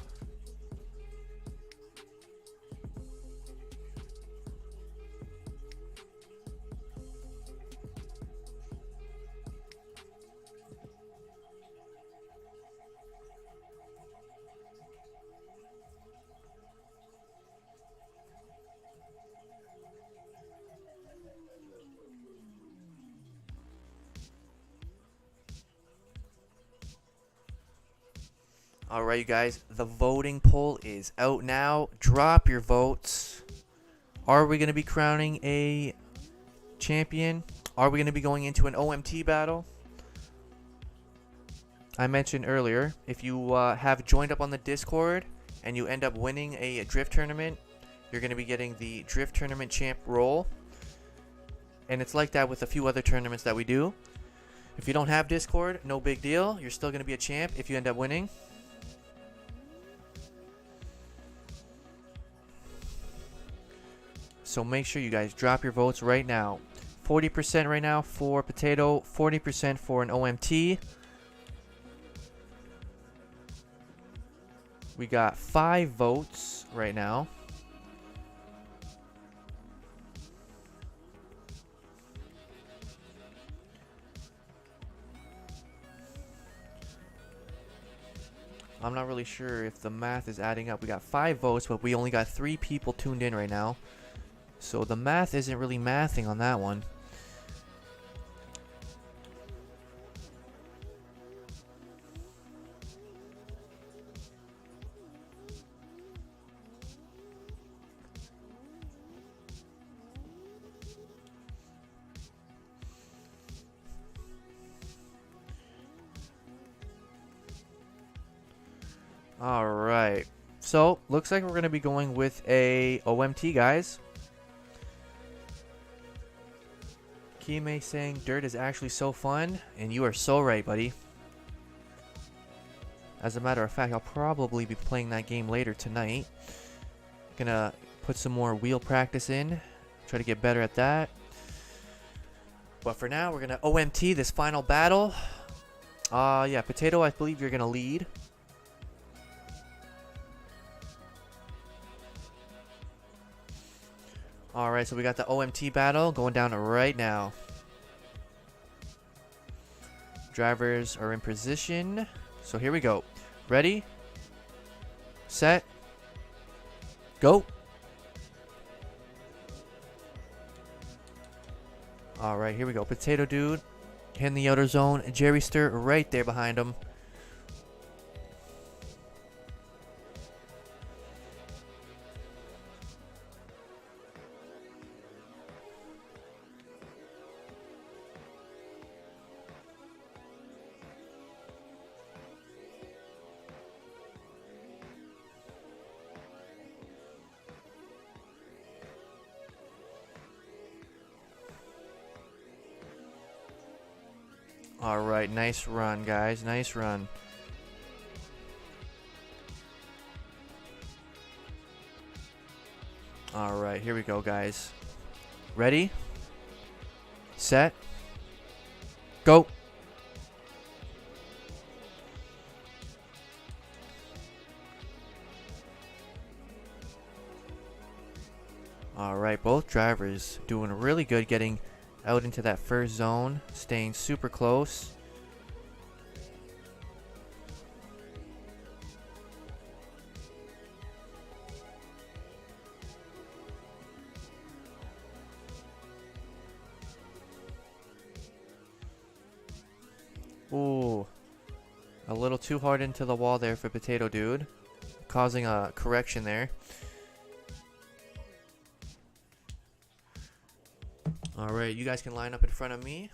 Alright, you guys, the voting poll is out now. Drop your votes. Are we going to be crowning a champion? Are we going to be going into an OMT battle? I mentioned earlier, if you have joined up on the Discord and you end up winning a drift tournament, you're going to be getting the drift tournament champ role. And it's like that with a few other tournaments that we do. If you don't have Discord, no big deal. You're still going to be a champ if you end up winning. So make sure you guys drop your votes right now. 40% right now for Potato, 40% for an OMT. We got 5 votes right now. I'm not really sure if the math is adding up. We got 5 votes, but we only got 3 people tuned in right now. So the math isn't really mathing on that one. Alright. So, looks like we're going to be going with a OMT, guys. Kime saying dirt is actually so fun, and you are so right, buddy. As a matter of fact, I'll probably be playing that game later tonight. Gonna put some more wheel practice in, try to get better at that. But for now, we're gonna OMT this final battle. Yeah, Potato, I believe you're gonna lead. Alright, so we got the OMT battle going down right now. Drivers are in position. So here we go. Ready? Set. Go. Alright, here we go. Potato Dude in the outer zone. Jerry Stir right there behind him. Alright, nice run, guys. Nice run. Alright, here we go, guys. Ready? Set. Go. Alright, both drivers doing really good getting out into that first zone, staying super close. Ooh, a little too hard into the wall there for Potato Dude, causing a correction there. Alright, you guys can line up in front of me.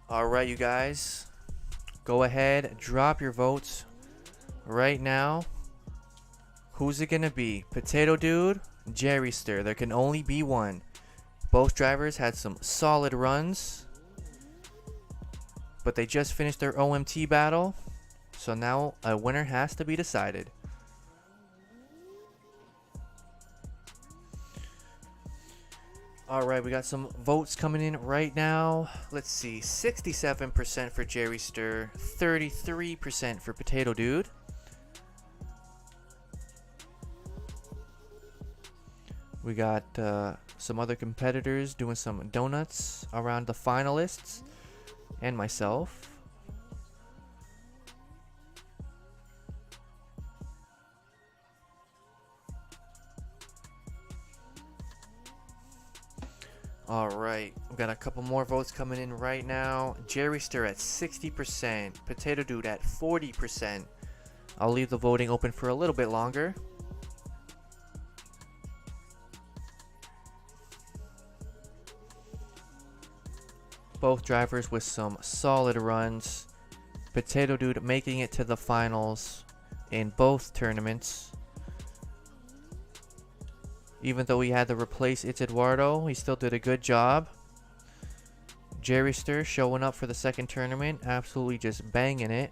Alright, you guys, go ahead, drop your votes right now. Who's it gonna be? Potato Dude, Jerry Stir. There can only be one. Both drivers had some solid runs, but they just finished their OMT battle, so now a winner has to be decided. Alright, we got some votes coming in right now. Let's see, 67% for Jerry Stir, 33% for Potato Dude. We got some other competitors doing some donuts around the finalists and myself. Alright, we've got a couple more votes coming in right now. Jerry Stir at 60%, Potato Dude at 40%. I'll leave the voting open for a little bit longer. Both drivers with some solid runs. Potato Dude making it to the finals in both tournaments. Even though he had to replace It's Eduardo, he still did a good job. Jerry Stir showing up for the second tournament, absolutely just banging it,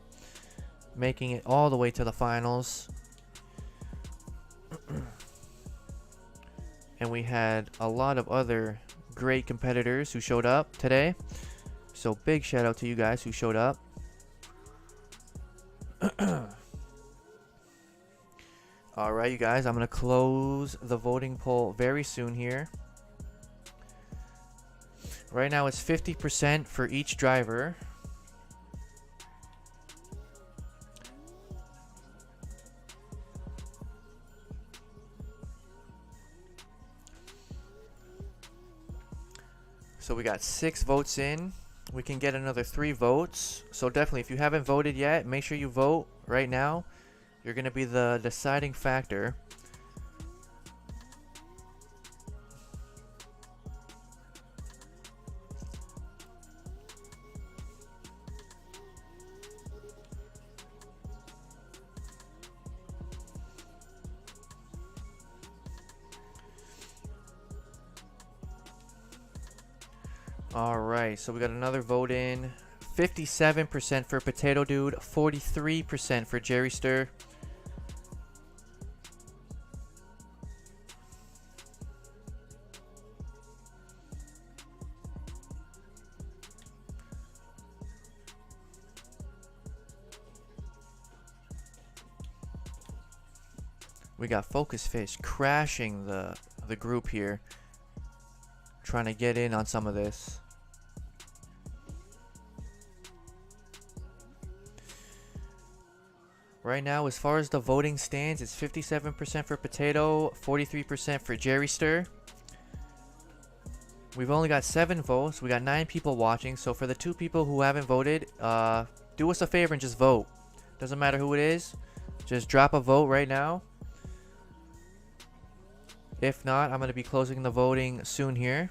making it all the way to the finals. And we had a lot of other great competitors who showed up today. So big shout out to you guys who showed up. Alright, you guys, I'm going to close the voting poll very soon here. Right now it's 50% for each driver. So we got 6 votes in. We can get another 3 votes. So definitely, if you haven't voted yet, make sure you vote right now. You're going to be the deciding factor. Alright, so we got another vote in. 57% for Potato Dude, 43% for Jerry Stir. We got Focus Fish crashing the group here, trying to get in on some of this. Right now, as far as the voting stands, it's 57% for Potato, 43% for Jerry Stir. We've only got 7 votes. We got 9 people watching. So for the 2 people who haven't voted, do us a favor and just vote. Doesn't matter who it is. Just drop a vote right now. If not, I'm going to be closing the voting soon here.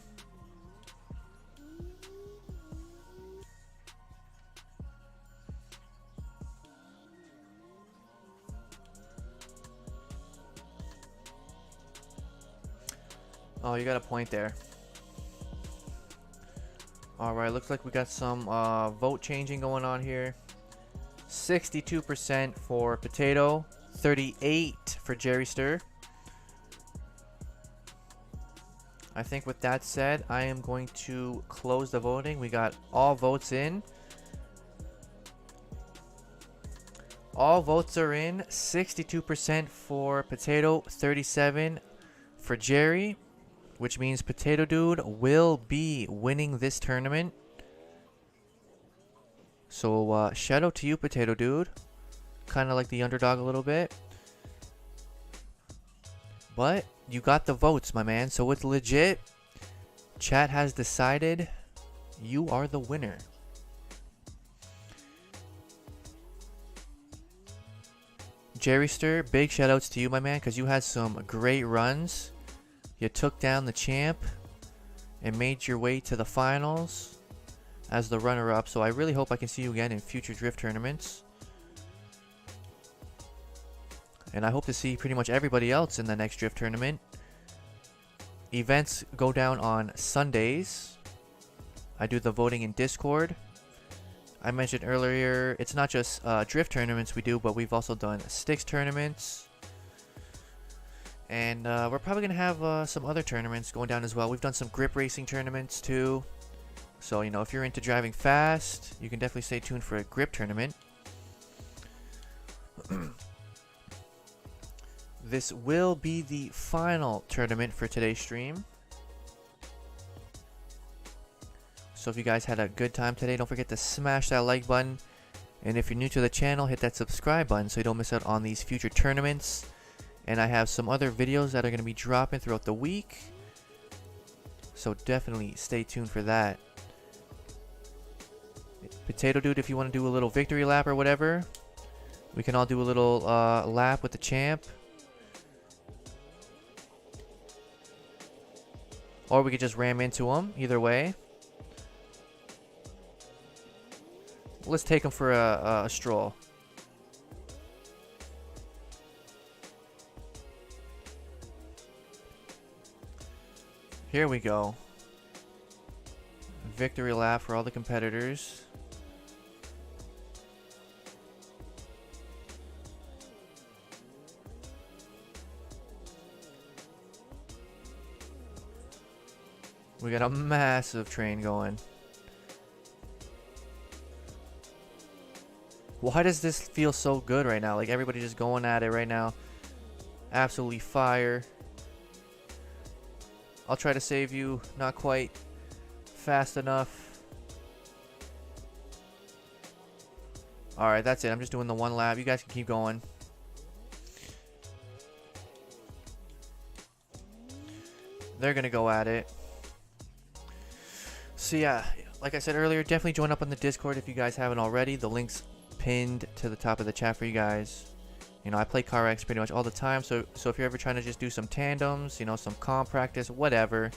Oh, you got a point there. Alright, looks like we got some vote changing going on here. 62% for Potato, 38% for Jerry Stir. I think with that said, I am going to close the voting. We got all votes in. All votes are in. 62% for Potato, 37% for Jerry, which means Potato Dude will be winning this tournament. So shout out to you, Potato Dude. Kind of like the underdog a little bit. But you got the votes, my man, so it's legit. Chat has decided you are the winner. Jerry Stir, big shout outs to you, my man, because you had some great runs. You took down the champ and made your way to the finals as the runner-up. So I really hope I can see you again in future drift tournaments. And I hope to see pretty much everybody else in the next drift tournament. Events go down on Sundays. I do the voting in Discord. I mentioned earlier, it's not just drift tournaments we do, but we've also done sticks tournaments. And we're probably going to have some other tournaments going down as well. We've done some grip racing tournaments too. So, you know, if you're into driving fast, you can definitely stay tuned for a grip tournament. this will be the final tournament for today's stream. So if you guys had a good time today, don't forget to smash that like button. And if you're new to the channel, hit that subscribe button so you don't miss out on these future tournaments. And I have some other videos that are going to be dropping throughout the week, so definitely stay tuned for that. Potato Dude, if you want to do a little victory lap or whatever, we can all do a little lap with the champ. Or we could just ram into him, either way. Let's take him for a stroll. Here we go. Victory lap for all the competitors. We got a massive train going. Why does this feel so good right now? Like everybody just going at it right now. Absolutely fire. I'll try to save you. Not quite fast enough. Alright, that's it. I'm just doing the one lap. You guys can keep going. They're going to go at it. So yeah, like I said earlier, definitely join up on the Discord if you guys haven't already. The link's pinned to the top of the chat for you guys. You know, I play CarX pretty much all the time, so if you're ever trying to just do some tandems, you know, some comp practice, whatever,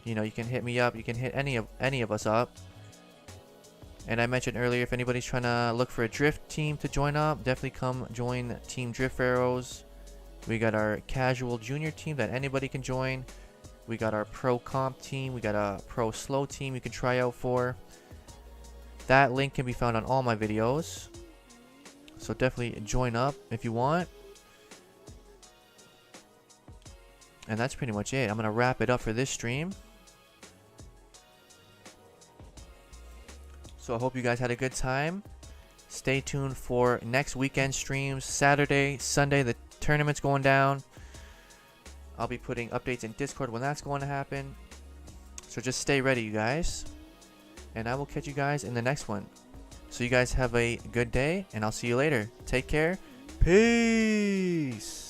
you know, you can hit me up. You can hit any of us up. And I mentioned earlier, if anybody's trying to look for a drift team to join up, definitely come join Team Drift Pharaohs. We got our casual junior team that anybody can join. We got our pro comp team. We got a pro slow team you can try out for. That link can be found on all my videos. So definitely join up if you want. And that's pretty much it. I'm going to wrap it up for this stream. So I hope you guys had a good time. Stay tuned for next weekend streams. Saturday, Sunday, the tournament's going down. I'll be putting updates in Discord when that's going to happen. So just stay ready, you guys. And I will catch you guys in the next one. So you guys have a good day, and I'll see you later. Take care. Peace.